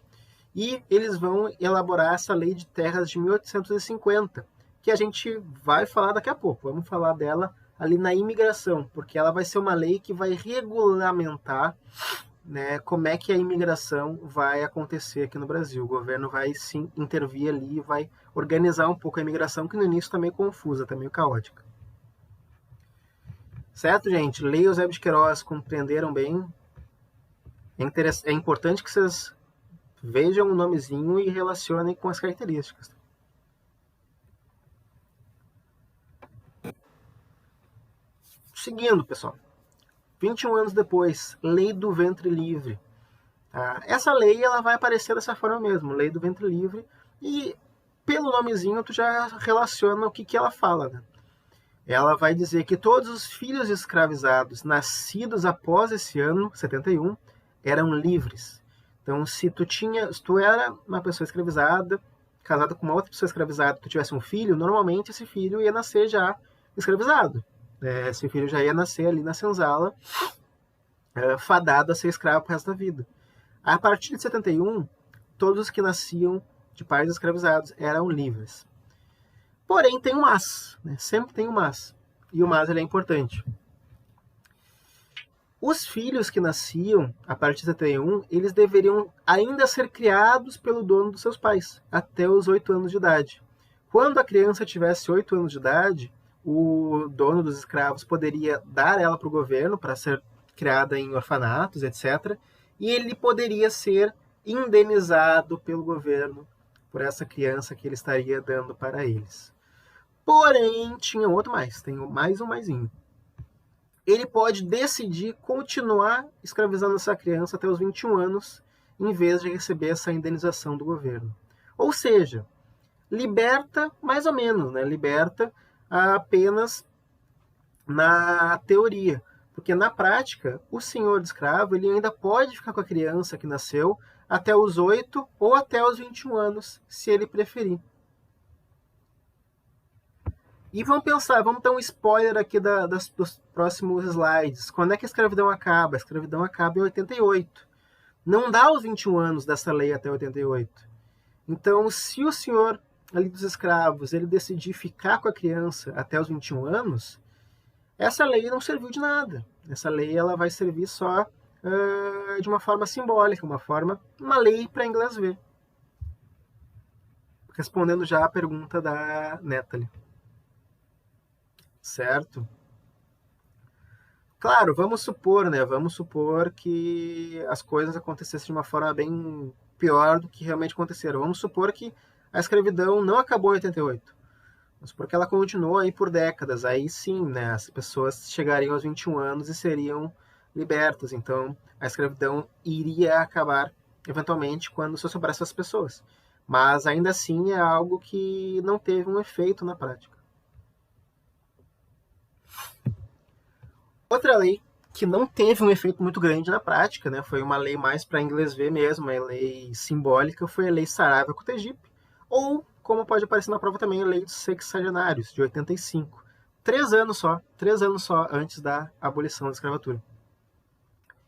E eles vão elaborar essa lei de terras de 1850, que a gente vai falar daqui a pouco. Vamos falar dela ali na imigração, porque ela vai ser uma lei que vai regulamentar, né, como é que a imigração vai acontecer aqui no Brasil. O governo vai sim intervir ali e vai organizar um pouco a imigração, que no início está meio confusa, está meio caótica. Certo, gente? Lei Eusébio de Queiroz, compreenderam bem? É importante que vocês vejam o nomezinho e relacionem com as características. Seguindo, pessoal. 21 anos depois, Lei do Ventre Livre. Essa lei ela vai aparecer dessa forma mesmo, Lei do Ventre Livre, e pelo nomezinho tu já relaciona o que ela fala, né? Ela vai dizer que todos os filhos escravizados nascidos após esse ano, 71, eram livres. Então, se tu era uma pessoa escravizada, casada com uma outra pessoa escravizada, tu tivesse um filho, normalmente esse filho ia nascer já escravizado. Esse filho já ia nascer ali na senzala, fadado a ser escravo pro resto da vida. A partir de 71, todos os que nasciam de pais escravizados eram livres. Porém, tem um mas, né? Sempre tem um mas. E o mas ele é importante. Os filhos que nasciam a partir de 71, eles deveriam ainda ser criados pelo dono dos seus pais, até os 8 anos de idade. Quando a criança tivesse 8 anos de idade, o dono dos escravos poderia dar ela para o governo para ser criada em orfanatos, etc. E ele poderia ser indenizado pelo governo por essa criança que ele estaria dando para eles. Porém, tinha outro mais, tem mais um maisinho. Ele pode decidir continuar escravizando essa criança até os 21 anos, em vez de receber essa indenização do governo. Ou seja, liberta mais ou menos, né? Liberta apenas na teoria. Porque na prática, o senhor de escravo ele ainda pode ficar com a criança que nasceu até os 8 ou até os 21 anos, se ele preferir. E vamos pensar, vamos dar um spoiler aqui dos próximos slides. Quando é que a escravidão acaba? A escravidão acaba em 88. Não dá os 21 anos dessa lei até 88. Então, se o senhor ali dos escravos ele decidir ficar com a criança até os 21 anos, essa lei não serviu de nada. Essa lei ela vai servir só de uma forma simbólica, uma lei para inglês ver. Respondendo já a pergunta da Natalie. Certo? Claro, vamos supor, né? Vamos supor que as coisas acontecessem de uma forma bem pior do que realmente aconteceram. Vamos supor que a escravidão não acabou em 88. Vamos supor que ela continuou aí por décadas. Aí sim, né? As pessoas chegariam aos 21 anos e seriam libertas. Então, a escravidão iria acabar eventualmente quando só sobrasse as pessoas. Mas ainda assim é algo que não teve um efeito na prática. Outra lei que não teve um efeito muito grande na prática, né, foi uma lei mais para inglês ver mesmo, uma lei simbólica, foi a Lei Saraiva-Cotegipe, ou, como pode aparecer na prova também, a Lei dos Sexagenários, de 85. 3 anos só antes da abolição da escravatura.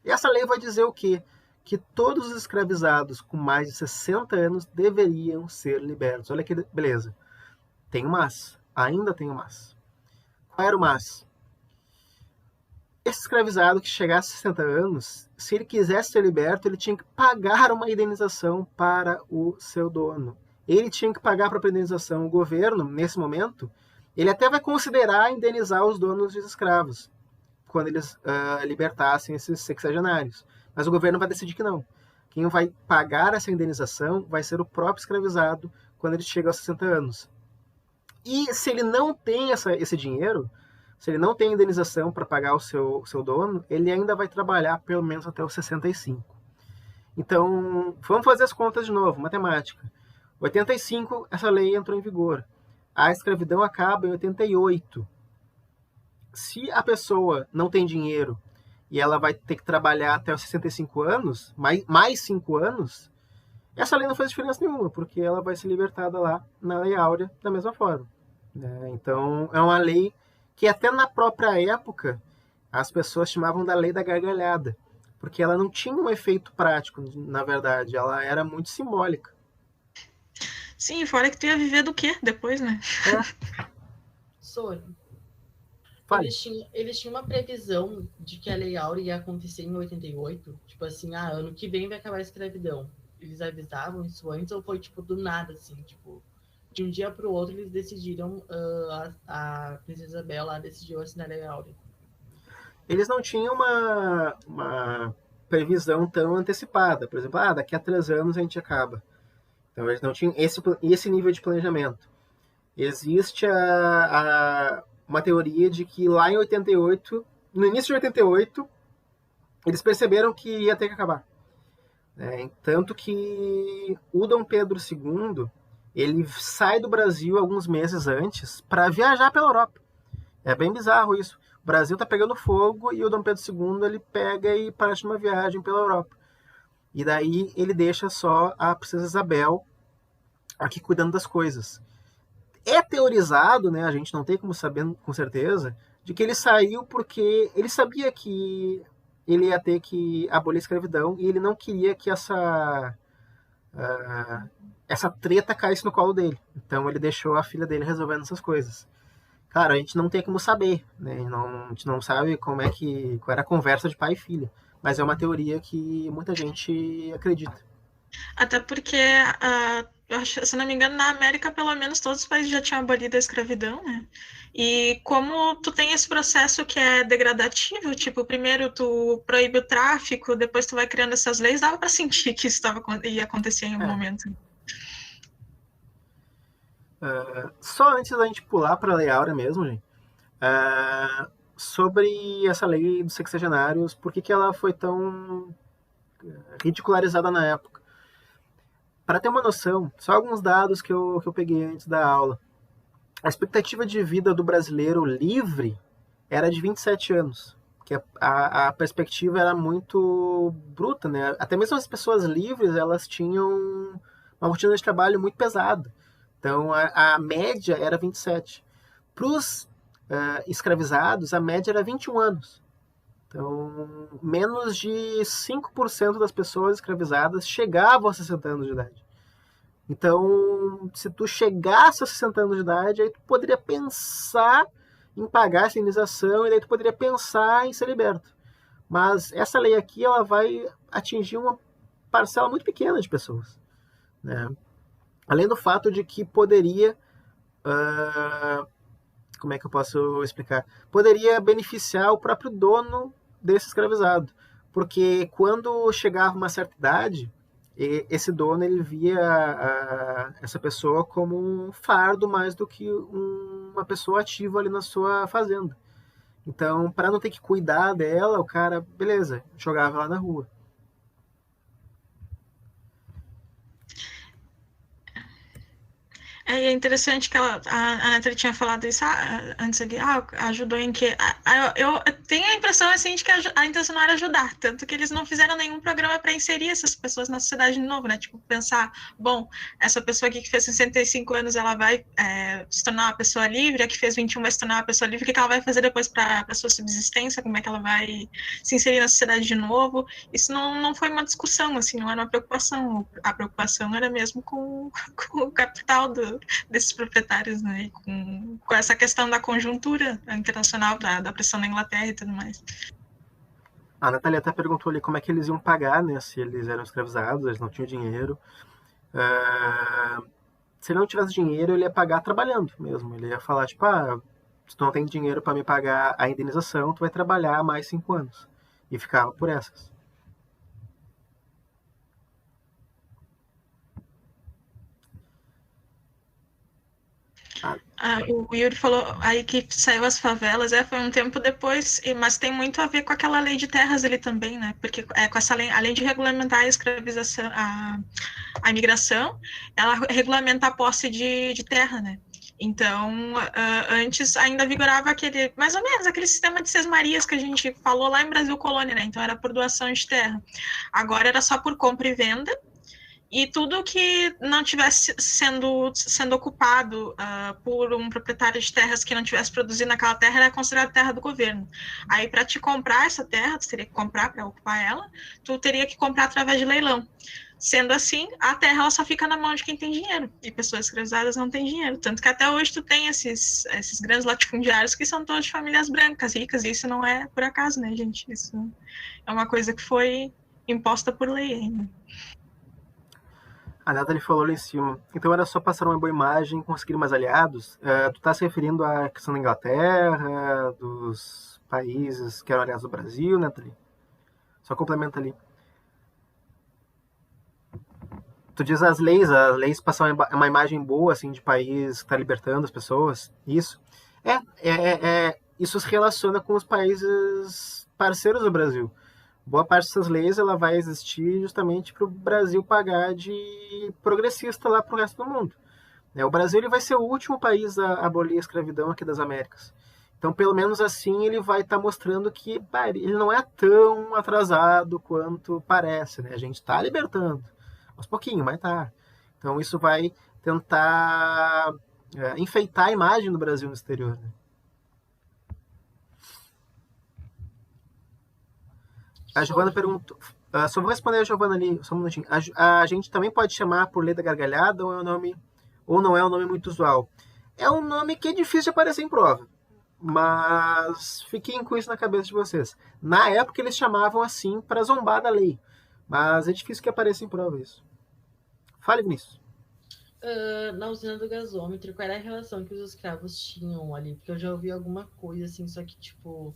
E essa lei vai dizer o quê? Que todos os escravizados com mais de 60 anos deveriam ser libertos. Olha que beleza. Tem um mas. Ainda tem um mas. Qual era o mas? Esse escravizado que chegasse a 60 anos, se ele quisesse ser liberto, ele tinha que pagar uma indenização para o seu dono. Ele tinha que pagar a própria indenização. O governo, nesse momento, ele até vai considerar indenizar os donos dos escravos, quando eles libertassem esses sexagenários. Mas o governo vai decidir que não. Quem vai pagar essa indenização vai ser o próprio escravizado quando ele chega aos 60 anos. E se ele não tem esse dinheiro, se ele não tem indenização para pagar o seu dono, ele ainda vai trabalhar pelo menos até os 65. Então, vamos fazer as contas de novo, matemática. 85, essa lei entrou em vigor. A escravidão acaba em 88. Se a pessoa não tem dinheiro e ela vai ter que trabalhar até os 65 anos, mais 5 anos, essa lei não faz diferença nenhuma, porque ela vai ser libertada lá na Lei Áurea da mesma forma. Então, é uma lei que até na própria época as pessoas chamavam da lei da gargalhada, porque ela não tinha um efeito prático, na verdade, ela era muito simbólica. Sim, fora que tu ia viver do quê depois, né? Soro. Fale. Eles tinham uma previsão de que a Lei Áurea ia acontecer em 88, tipo assim, ano que vem vai acabar a escravidão. Eles avisavam isso antes ou foi tipo do nada, assim, tipo, de um dia para o outro eles decidiram, a Princesa Isabel lá decidiu assinar a Lei Áurea? Eles não tinham uma previsão tão antecipada. Por exemplo, daqui a 3 anos a gente acaba. Então eles não tinham esse nível de planejamento. Existe uma teoria de que lá em 88, no início de 88, eles perceberam que ia ter que acabar. Tanto que o Dom Pedro II, ele sai do Brasil alguns meses antes para viajar pela Europa. É bem bizarro isso. O Brasil está pegando fogo e o Dom Pedro II ele pega e parte uma viagem pela Europa. E daí ele deixa só a Princesa Isabel aqui cuidando das coisas. É teorizado, né, a gente não tem como saber com certeza, de que ele saiu porque ele sabia que ele ia ter que abolir a escravidão e ele não queria que essa treta caísse no colo dele. Então ele deixou a filha dele resolvendo essas coisas. Claro, a gente não tem como saber, né? A gente não sabe qual era a conversa de pai e filha, mas é uma teoria que muita gente acredita. Até porque, se não me engano, na América, pelo menos, todos os países já tinham abolido a escravidão, né? E como tu tem esse processo que é degradativo, tipo, primeiro tu proíbe o tráfico, depois tu vai criando essas leis, dava para sentir que isso ia acontecer em algum momento. Só antes da gente pular para a Lei Áurea mesmo, gente, sobre essa lei dos sexagenários, por que ela foi tão ridicularizada na época? Para ter uma noção, só alguns dados que eu peguei antes da aula. A expectativa de vida do brasileiro livre era de 27 anos, que a perspectiva era muito bruta, né? Até mesmo as pessoas livres, elas tinham uma rotina de trabalho muito pesada. Então, a média era 27. Para os escravizados, a média era 21 anos. Então, menos de 5% das pessoas escravizadas chegavam a 60 anos de idade. Então, se tu chegasse a 60 anos de idade, aí tu poderia pensar em pagar essa indenização e daí tu poderia pensar em ser liberto. Mas essa lei aqui, ela vai atingir uma parcela muito pequena de pessoas, né? Além do fato de que poderia... como é que eu posso explicar? Poderia beneficiar o próprio dono desse escravizado. Porque quando chegava uma certa idade, esse dono ele via essa pessoa como um fardo mais do que uma pessoa ativa ali na sua fazenda. Então, para não ter que cuidar dela, o cara, beleza, jogava lá na rua. É interessante que a Nathalie tinha falado isso antes ali, ajudou em que... Eu tenho a impressão, assim, de que a intenção não era ajudar, tanto que eles não fizeram nenhum programa para inserir essas pessoas na sociedade de novo, né? Tipo, pensar, bom, essa pessoa aqui que fez 65 anos, ela vai se tornar uma pessoa livre, a que fez 21 vai se tornar uma pessoa livre, o que ela vai fazer depois para a sua subsistência, como é que ela vai se inserir na sociedade de novo? Isso não foi uma discussão, assim, não era uma preocupação. A preocupação era mesmo com o capital desses proprietários, né, com essa questão da conjuntura internacional, da pressão da Inglaterra e tudo mais. A Nathalie até perguntou ali como é que eles iam pagar, né, se eles eram escravizados, eles não tinham dinheiro. Se ele não tivesse dinheiro, ele ia pagar trabalhando mesmo. Ele ia falar, tipo, se tu não tem dinheiro para me pagar a indenização, tu vai trabalhar mais 5 anos. E ficava por essas. O Yuri falou aí que saiu as favelas, foi um tempo depois, mas tem muito a ver com aquela lei de terras ali também, né? Porque com essa lei, além de regulamentar a escravização, a imigração, ela regulamenta a posse de terra, né? Então, antes ainda vigorava mais ou menos, aquele sistema de sesmarias que a gente falou lá em Brasil Colônia, né? Então, era por doação de terra. Agora era só por compra e venda. E tudo que não tivesse sendo ocupado por um proprietário de terras que não tivesse produzido naquela terra era considerado terra do governo. Aí, para te comprar essa terra, tu teria que comprar para ocupar ela, tu teria que comprar através de leilão. Sendo assim, a terra ela só fica na mão de quem tem dinheiro, e pessoas escravizadas não têm dinheiro. Tanto que até hoje tu tem esses grandes latifundiários que são todos de famílias brancas, ricas, e isso não é por acaso, né, gente? Isso é uma coisa que foi imposta por lei ainda. A Nathalie falou lá em cima. Então era só passar uma boa imagem, conseguir mais aliados? Tu está se referindo à questão da Inglaterra, dos países que eram aliados do Brasil, Nathalie? Só complementa ali. Tu diz as leis passam uma imagem boa, assim, de país que está libertando as pessoas? Isso? Isso se relaciona com os países parceiros do Brasil. Boa parte dessas leis ela vai existir justamente para o Brasil pagar de progressista lá para o resto do mundo. O Brasil ele vai ser o último país a abolir a escravidão aqui das Américas. Então, pelo menos assim, ele vai estar mostrando que ele não é tão atrasado quanto parece. Né? A gente está libertando, aos pouquinhos, mas tá. Então, isso vai tentar enfeitar a imagem do Brasil no exterior. Né? A Giovana perguntou. Só vou responder a Giovana ali, só um minutinho. A gente também pode chamar por Lei da Gargalhada ou não é um nome muito usual? É um nome que é difícil de aparecer em prova. Mas fiquem com isso na cabeça de vocês. Na época eles chamavam assim para zombar da lei. Mas é difícil que apareça em prova isso. Fale, Vinícius. Na usina do gasômetro, qual era a relação que os escravos tinham ali? Porque eu já ouvi alguma coisa assim, só que, tipo,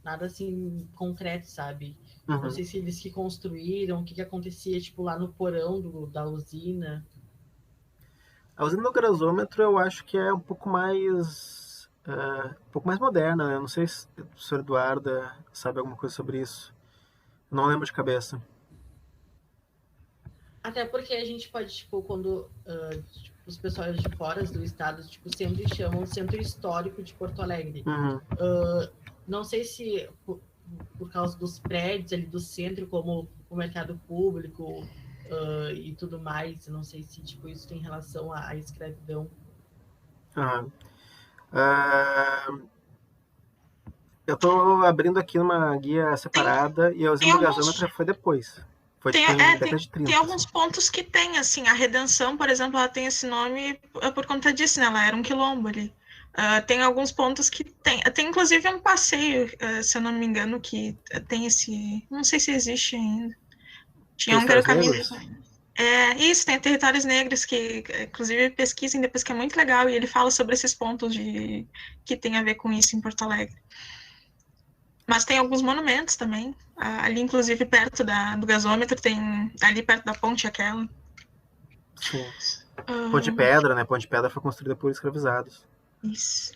nada assim concreto, sabe? Uhum. Não sei se eles que construíram, o que acontecia, tipo, lá no porão da usina. A usina do gasômetro eu acho que é um pouco mais moderna, né? Eu não sei se o professor Eduarda sabe alguma coisa sobre isso. Eu não lembro de cabeça. Até porque a gente pode, tipo, quando tipo, os pessoal de fora do estado, tipo, sempre chamam o Centro Histórico de Porto Alegre. Uhum. Não sei se por causa dos prédios ali do centro, como o mercado público e tudo mais, não sei se tipo, isso tem relação à escravidão. Uhum. Eu tô abrindo aqui uma guia separada e a usina do gasômetro foi depois. Foi tipo em década de 30. Tem alguns pontos que tem, assim, a Redenção, por exemplo, ela tem esse nome por conta disso, né? Ela era um quilombo ali. Tem alguns pontos que tem. Tem inclusive um passeio, se eu não me engano, que tem esse. Não sei se existe ainda. Tinha um que era o caminho. Isso, tem territórios negros que, inclusive, pesquisem depois, que é muito legal, e ele fala sobre esses pontos que tem a ver com isso em Porto Alegre. Mas tem alguns monumentos também. Ali, inclusive, perto do gasômetro, tem ali perto da ponte aquela. Sim. Ponte de Pedra, né? Ponte de Pedra foi construída por escravizados. Isso.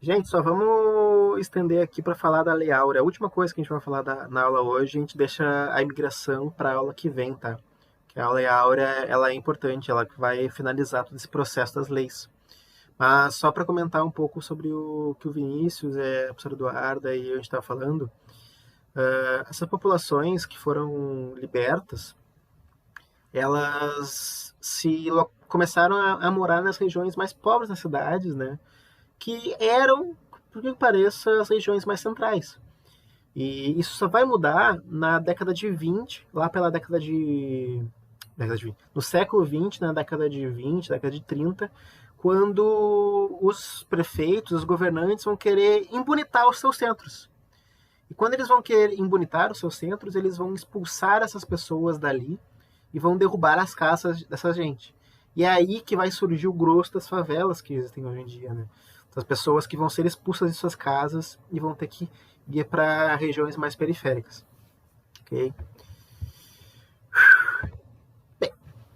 Gente, só vamos estender aqui para falar da Lei Áurea. A última coisa que a gente vai falar na aula hoje, a gente deixa a imigração para a aula que vem, tá? Que a Lei Áurea, ela é importante, ela vai finalizar todo esse processo das leis. Mas só para comentar um pouco sobre o que o Vinícius, a professora Eduarda e a gente estava falando, essas populações que foram libertas, elas começaram a morar nas regiões mais pobres das cidades, né? Que eram, por que pareça, as regiões mais centrais. E isso só vai mudar na década de 20, lá pela década de 20, no século 20, na década de 20, década de 30, quando os prefeitos, os governantes vão querer embonitar os seus centros. E quando eles vão querer embonitar os seus centros, eles vão expulsar essas pessoas dali e vão derrubar as casas dessa gente. E é aí que vai surgir o grosso das favelas que existem hoje em dia, né? As pessoas que vão ser expulsas de suas casas e vão ter que ir para regiões mais periféricas. Ok? Bem,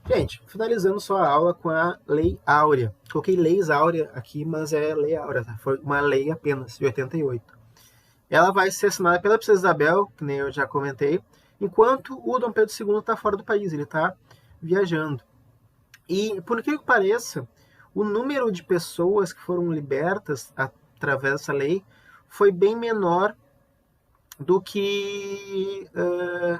gente, finalizando só a aula com a Lei Áurea. Coloquei Leis Áurea aqui, mas é Lei Áurea, tá? Foi uma lei apenas, de 88. Ela vai ser assinada pela Princesa Isabel, que nem eu já comentei, enquanto o Dom Pedro II está fora do país, ele está viajando. E, por que pareça, o número de pessoas que foram libertas através dessa lei foi bem menor do que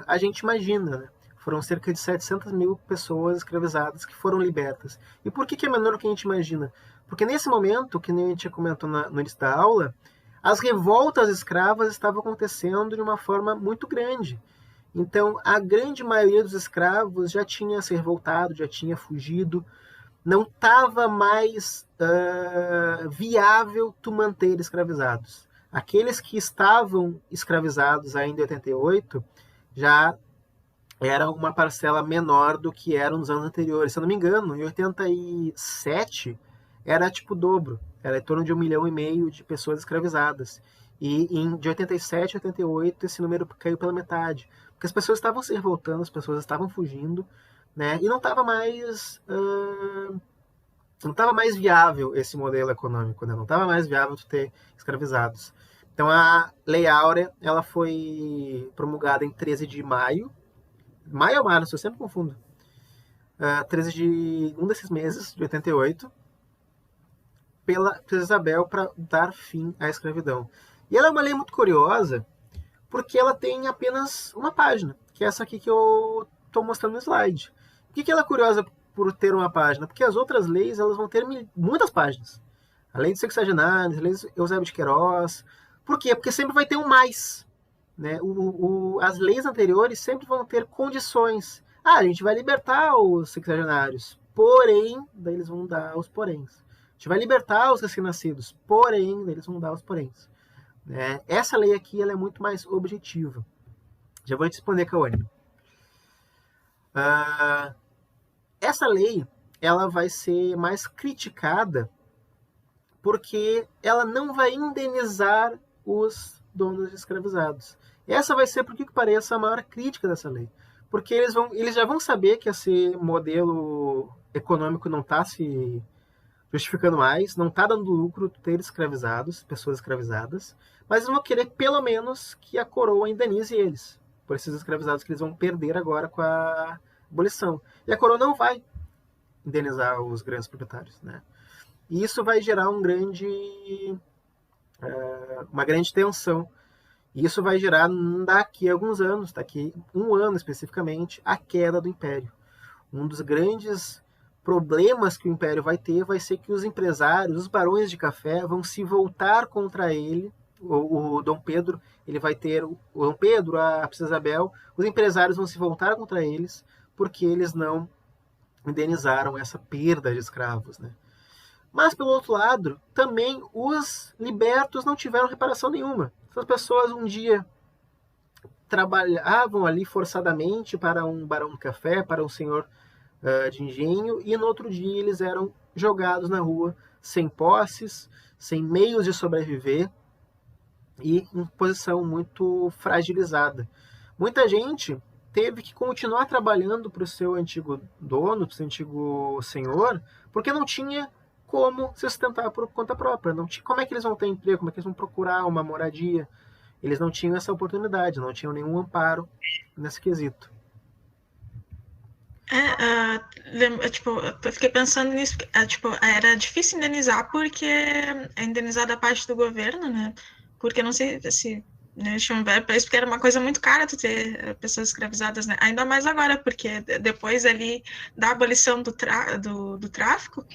a gente imagina, né? Foram cerca de 700 mil pessoas escravizadas que foram libertas. E por que é menor do que a gente imagina? Porque nesse momento, que nem a gente comentou no início da aula, as revoltas escravas estavam acontecendo de uma forma muito grande. Então, a grande maioria dos escravos já tinha se revoltado, já tinha fugido. Não estava mais viável tu manter escravizados. Aqueles que estavam escravizados ainda em 88 já era uma parcela menor do que era nos anos anteriores. Se eu não me engano, em 87 era tipo o dobro. Era em torno de 1,5 milhão de pessoas escravizadas. E de 87 a 88 esse número caiu pela metade. Porque as pessoas estavam se revoltando, as pessoas estavam fugindo, né? E não estava mais viável esse modelo econômico, né? Não estava mais viável tu ter escravizados. Então a Lei Áurea, ela foi promulgada em 13 de maio. Maio ou março, eu sempre confundo. 13 de um desses meses, de 88, pela Princesa Isabel para dar fim à escravidão. E ela é uma lei muito curiosa, porque ela tem apenas uma página, que é essa aqui que eu estou mostrando no slide. Por que ela é curiosa por ter uma página? Porque as outras leis elas vão ter muitas páginas. A lei dos sexagenários, a lei de Eusébio de Queiroz. Por quê? Porque sempre vai ter um mais. né, as leis anteriores sempre vão ter condições. A gente vai libertar os sexagenários, porém, daí eles vão dar os poréns. A gente vai libertar os recém-nascidos, porém, daí eles vão dar os poréns. Né? Essa lei aqui ela é muito mais objetiva. Já vou te responder, Kawane. Essa lei ela vai ser mais criticada porque ela não vai indenizar os donos de escravizados. Essa vai ser, por que pareça, a maior crítica dessa lei. Porque eles já vão saber que esse modelo econômico não está se justificando mais, não está dando lucro ter escravizados, pessoas escravizadas, mas eles vão querer, pelo menos, que a coroa indenize eles, por esses escravizados que eles vão perder agora com a abolição. E a coroa não vai indenizar os grandes proprietários, né? E isso vai gerar uma grande tensão. E isso vai gerar, daqui a alguns anos, daqui um ano especificamente, a queda do Império. Um dos grandes problemas que o Império vai ter vai ser que os empresários, os barões de café, vão se voltar contra ele. O Dom Pedro, ele vai ter o Dom Pedro, a Princesa Isabel, os empresários vão se voltar contra eles porque eles não indenizaram essa perda de escravos, né? Mas, pelo outro lado, também os libertos não tiveram reparação nenhuma. Essas pessoas um dia trabalhavam ali forçadamente para um barão de café, para um senhor de engenho, e no outro dia eles eram jogados na rua, sem posses, sem meios de sobreviver e em posição muito fragilizada. Muita gente teve que continuar trabalhando para o seu antigo dono, para o seu antigo senhor, porque não tinha como se sustentar por conta própria. Não tinha, como é que eles vão ter emprego? Como é que eles vão procurar uma moradia? Eles não tinham essa oportunidade, não tinham nenhum amparo nesse quesito. Eu fiquei pensando nisso, era difícil indenizar porque é indenizar da parte do governo, né? Porque não sei se tinham verba para isso, porque era uma coisa muito cara tu ter pessoas escravizadas, né? Ainda mais agora, porque depois ali da abolição do tráfico,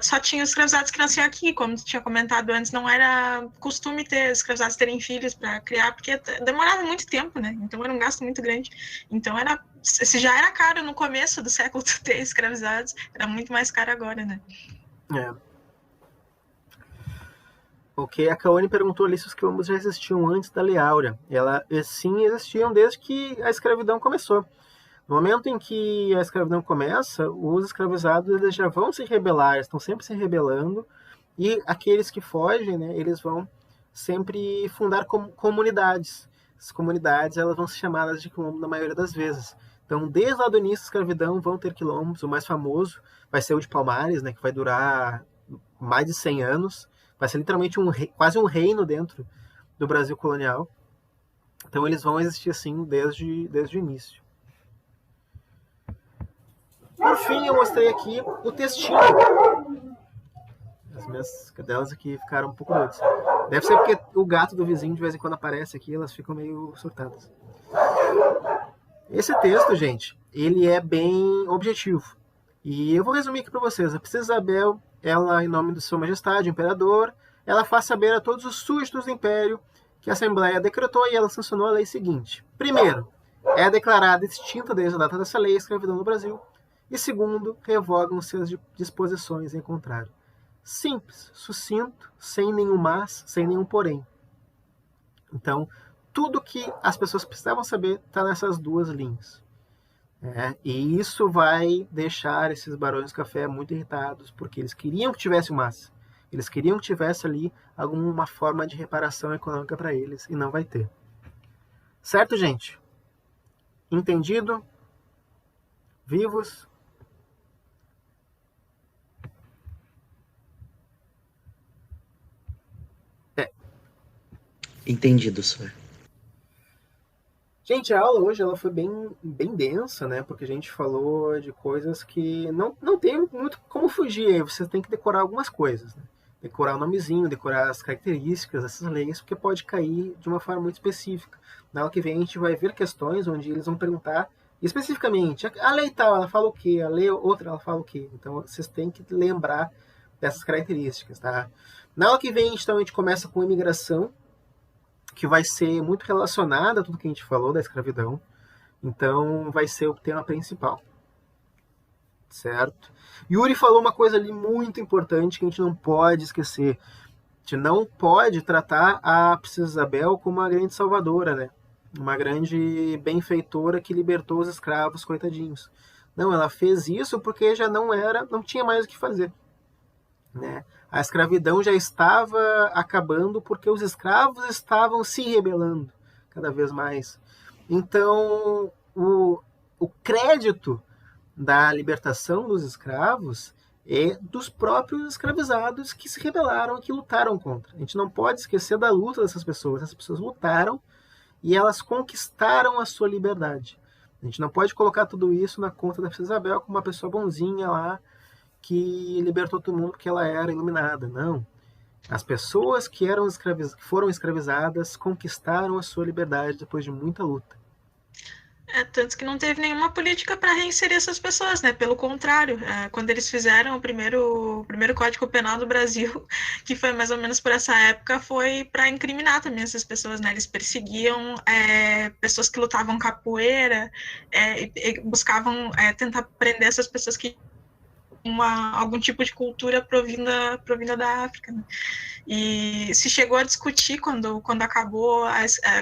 só tinha os escravizados que nasciam aqui, como tu tinha comentado antes, não era costume ter escravizados terem filhos para criar, porque demorava muito tempo, né? Então era um gasto muito grande. Então se já era caro no começo do século tu ter escravizados, era muito mais caro agora, né? Ok, a Kawane perguntou ali se os quilombos já existiam antes da Lei Áurea. Sim, existiam desde que a escravidão começou. No momento em que a escravidão começa, os escravizados eles já vão se rebelar, estão sempre se rebelando, e aqueles que fogem, né, eles vão sempre fundar comunidades. As comunidades elas vão ser chamadas de quilombo na maioria das vezes. Então, desde lá do início da escravidão, vão ter quilombos. O mais famoso vai ser o de Palmares, né, que vai durar mais de 100 anos. Vai ser literalmente quase um reino dentro do Brasil colonial. Então eles vão existir assim desde o início. Por fim, eu mostrei aqui o textinho. As minhas cadelas aqui ficaram um pouco doidas. Deve ser porque o gato do vizinho de vez em quando aparece aqui, elas ficam meio surtadas. Esse texto, gente, ele é bem objetivo. E eu vou resumir aqui para vocês. A Princesa Isabel, ela, em nome de Sua Majestade, o Imperador, ela faz saber a todos os súditos do Império que a Assembleia decretou e ela sancionou a lei seguinte. Primeiro, é declarada extinta desde a data dessa lei a escravidão no Brasil. E segundo, revogam suas disposições em contrário. Simples, sucinto, sem nenhum mas, sem nenhum porém. Então, tudo que as pessoas precisavam saber está nessas duas linhas. E isso vai deixar esses barões de café muito irritados, porque eles queriam que tivesse o mas. Eles queriam que tivesse ali alguma forma de reparação econômica para eles, e não vai ter. Certo, gente? Entendido? Vivos? Entendido, senhor. Gente, a aula hoje ela foi bem densa, né? Porque a gente falou de coisas que não tem muito como fugir. Aí você tem que decorar algumas coisas, né? Decorar o nomezinho, decorar as características dessas leis, porque pode cair de uma forma muito específica. Na aula que vem a gente vai ver questões onde eles vão perguntar especificamente, a lei tal, ela fala o quê? A lei outra, ela fala o quê? Então vocês têm que lembrar dessas características, tá? Na aula que vem, então, a gente começa com imigração, que vai ser muito relacionada a tudo que a gente falou da escravidão. Então, vai ser o tema principal. Certo? Yuri falou uma coisa ali muito importante que a gente não pode esquecer. A gente não pode tratar a Princesa Isabel como uma grande salvadora, né? Uma grande benfeitora que libertou os escravos, coitadinhos. Não, ela fez isso porque já não tinha mais o que fazer. Né? A escravidão já estava acabando porque os escravos estavam se rebelando cada vez mais. Então, o crédito da libertação dos escravos é dos próprios escravizados que se rebelaram, que lutaram contra. A gente não pode esquecer da luta dessas pessoas. Essas pessoas lutaram e elas conquistaram a sua liberdade. A gente não pode colocar tudo isso na conta da Princesa Isabel como uma pessoa bonzinha lá que libertou todo mundo porque ela era iluminada. Não. As pessoas que foram escravizadas conquistaram a sua liberdade depois de muita luta. Tanto que não teve nenhuma política para reinserir essas pessoas, né? Pelo contrário, quando eles fizeram o primeiro Código Penal do Brasil, que foi mais ou menos por essa época, foi para incriminar também essas pessoas, né? Eles perseguiam pessoas que lutavam capoeira, e buscavam tentar prender essas pessoas que algum tipo de cultura provinda da África, né? E se chegou a discutir quando acabou,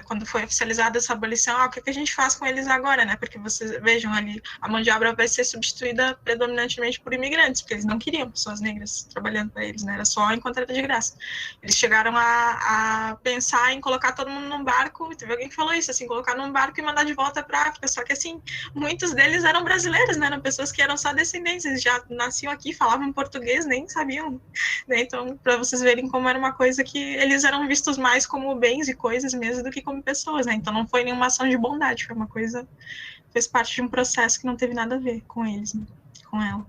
quando foi oficializada essa abolição, o que a gente faz com eles agora, né? Porque vocês vejam ali, a mão de obra vai ser substituída predominantemente por imigrantes, porque eles não queriam pessoas negras trabalhando para eles, né? Era só em contrato de graça. Eles chegaram a pensar em colocar todo mundo num barco, teve alguém que falou isso, assim, colocar num barco e mandar de volta para a África, só que assim, muitos deles eram brasileiros, né? Eram pessoas que eram só descendentes, eles já nasciam aqui, falavam português, nem sabiam, né? Então, para vocês verem como era uma coisa que eles eram vistos mais como bens e coisas mesmo do que como pessoas, né? Então não foi nenhuma ação de bondade, foi uma coisa, fez parte de um processo que não teve nada a ver com eles, né? Com ela.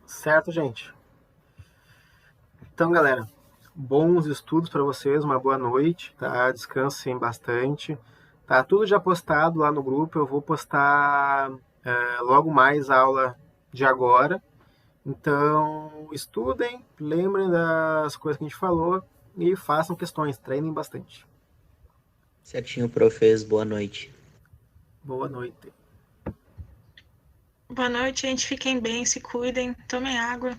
Certo, gente? Então, galera, bons estudos para vocês, uma boa noite, tá? Descansem bastante. Tá tudo já postado lá no grupo, eu vou postar logo mais a aula de agora. Então, estudem, lembrem das coisas que a gente falou e façam questões, treinem bastante. Certinho, professor. Boa noite. Boa noite. Boa noite, gente. Fiquem bem, se cuidem, tomem água.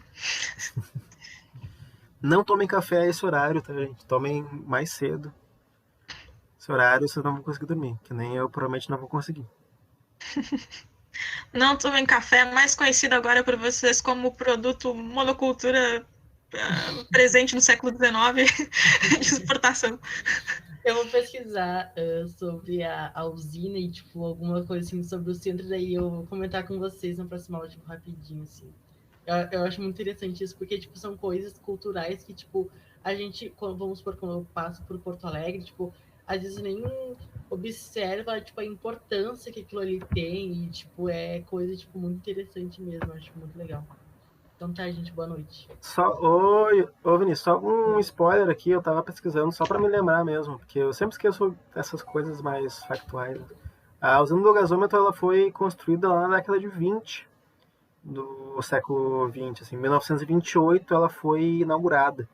Não tomem café a esse horário, tá, gente? Tomem mais cedo. Esse horário vocês não vão conseguir dormir, que nem eu provavelmente não vou conseguir. Não tomem café, mais conhecido agora por vocês como produto monocultura presente no século XIX de exportação. Eu vou pesquisar sobre a usina e, tipo, alguma coisa assim sobre o centro, daí eu vou comentar com vocês na próxima aula, tipo, rapidinho, assim. Eu acho muito interessante isso, porque, tipo, são coisas culturais que, tipo, a gente, vamos supor, quando eu passo por Porto Alegre, tipo, às vezes nem observa, tipo, a importância que aquilo ali tem e, tipo, é coisa, tipo, muito interessante mesmo, acho muito legal. Então tá, gente, boa noite. Ô Vinícius, só um spoiler aqui, eu tava pesquisando só pra me lembrar mesmo, porque eu sempre esqueço dessas coisas mais factuais. A usina do gasômetro, ela foi construída lá na década de 20 do século 20, assim, em 1928 ela foi inaugurada.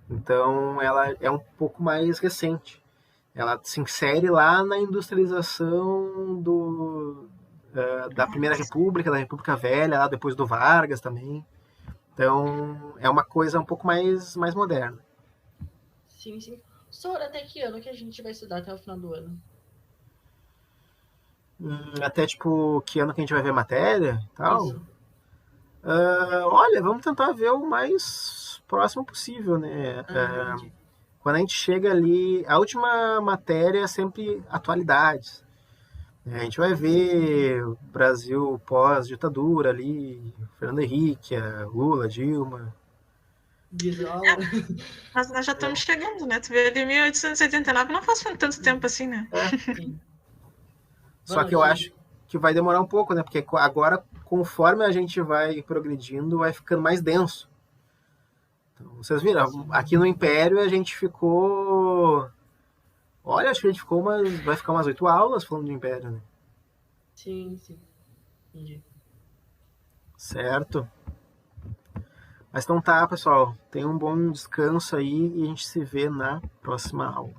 Então ela é um pouco mais recente. Ela se insere lá na industrialização da Primeira República, da República Velha, lá depois do Vargas também. Então é uma coisa um pouco mais moderna. Sim, sim. Sora, até que ano que a gente vai estudar até o final do ano? Até tipo, que ano que a gente vai ver matéria e tal? Isso. Olha, vamos tentar ver o mais próximo possível, né? Entendi. Quando a gente chega ali, a última matéria é sempre atualidades. A gente vai ver o Brasil pós-ditadura ali, Fernando Henrique, Lula, Dilma. Brizola. Nós já estamos chegando, né? Tu vê ali 1889, não faz tanto tempo assim, né? Sim. Só que eu acho que vai demorar um pouco, né? Porque agora, conforme a gente vai progredindo, vai ficando mais denso. Então, vocês viram, aqui no Império a gente ficou... Olha, acho que a gente vai ficar umas 8 aulas falando do Império, né? Sim, sim. Entendi. Certo. Mas então tá, pessoal. Tenham um bom descanso aí e a gente se vê na próxima aula.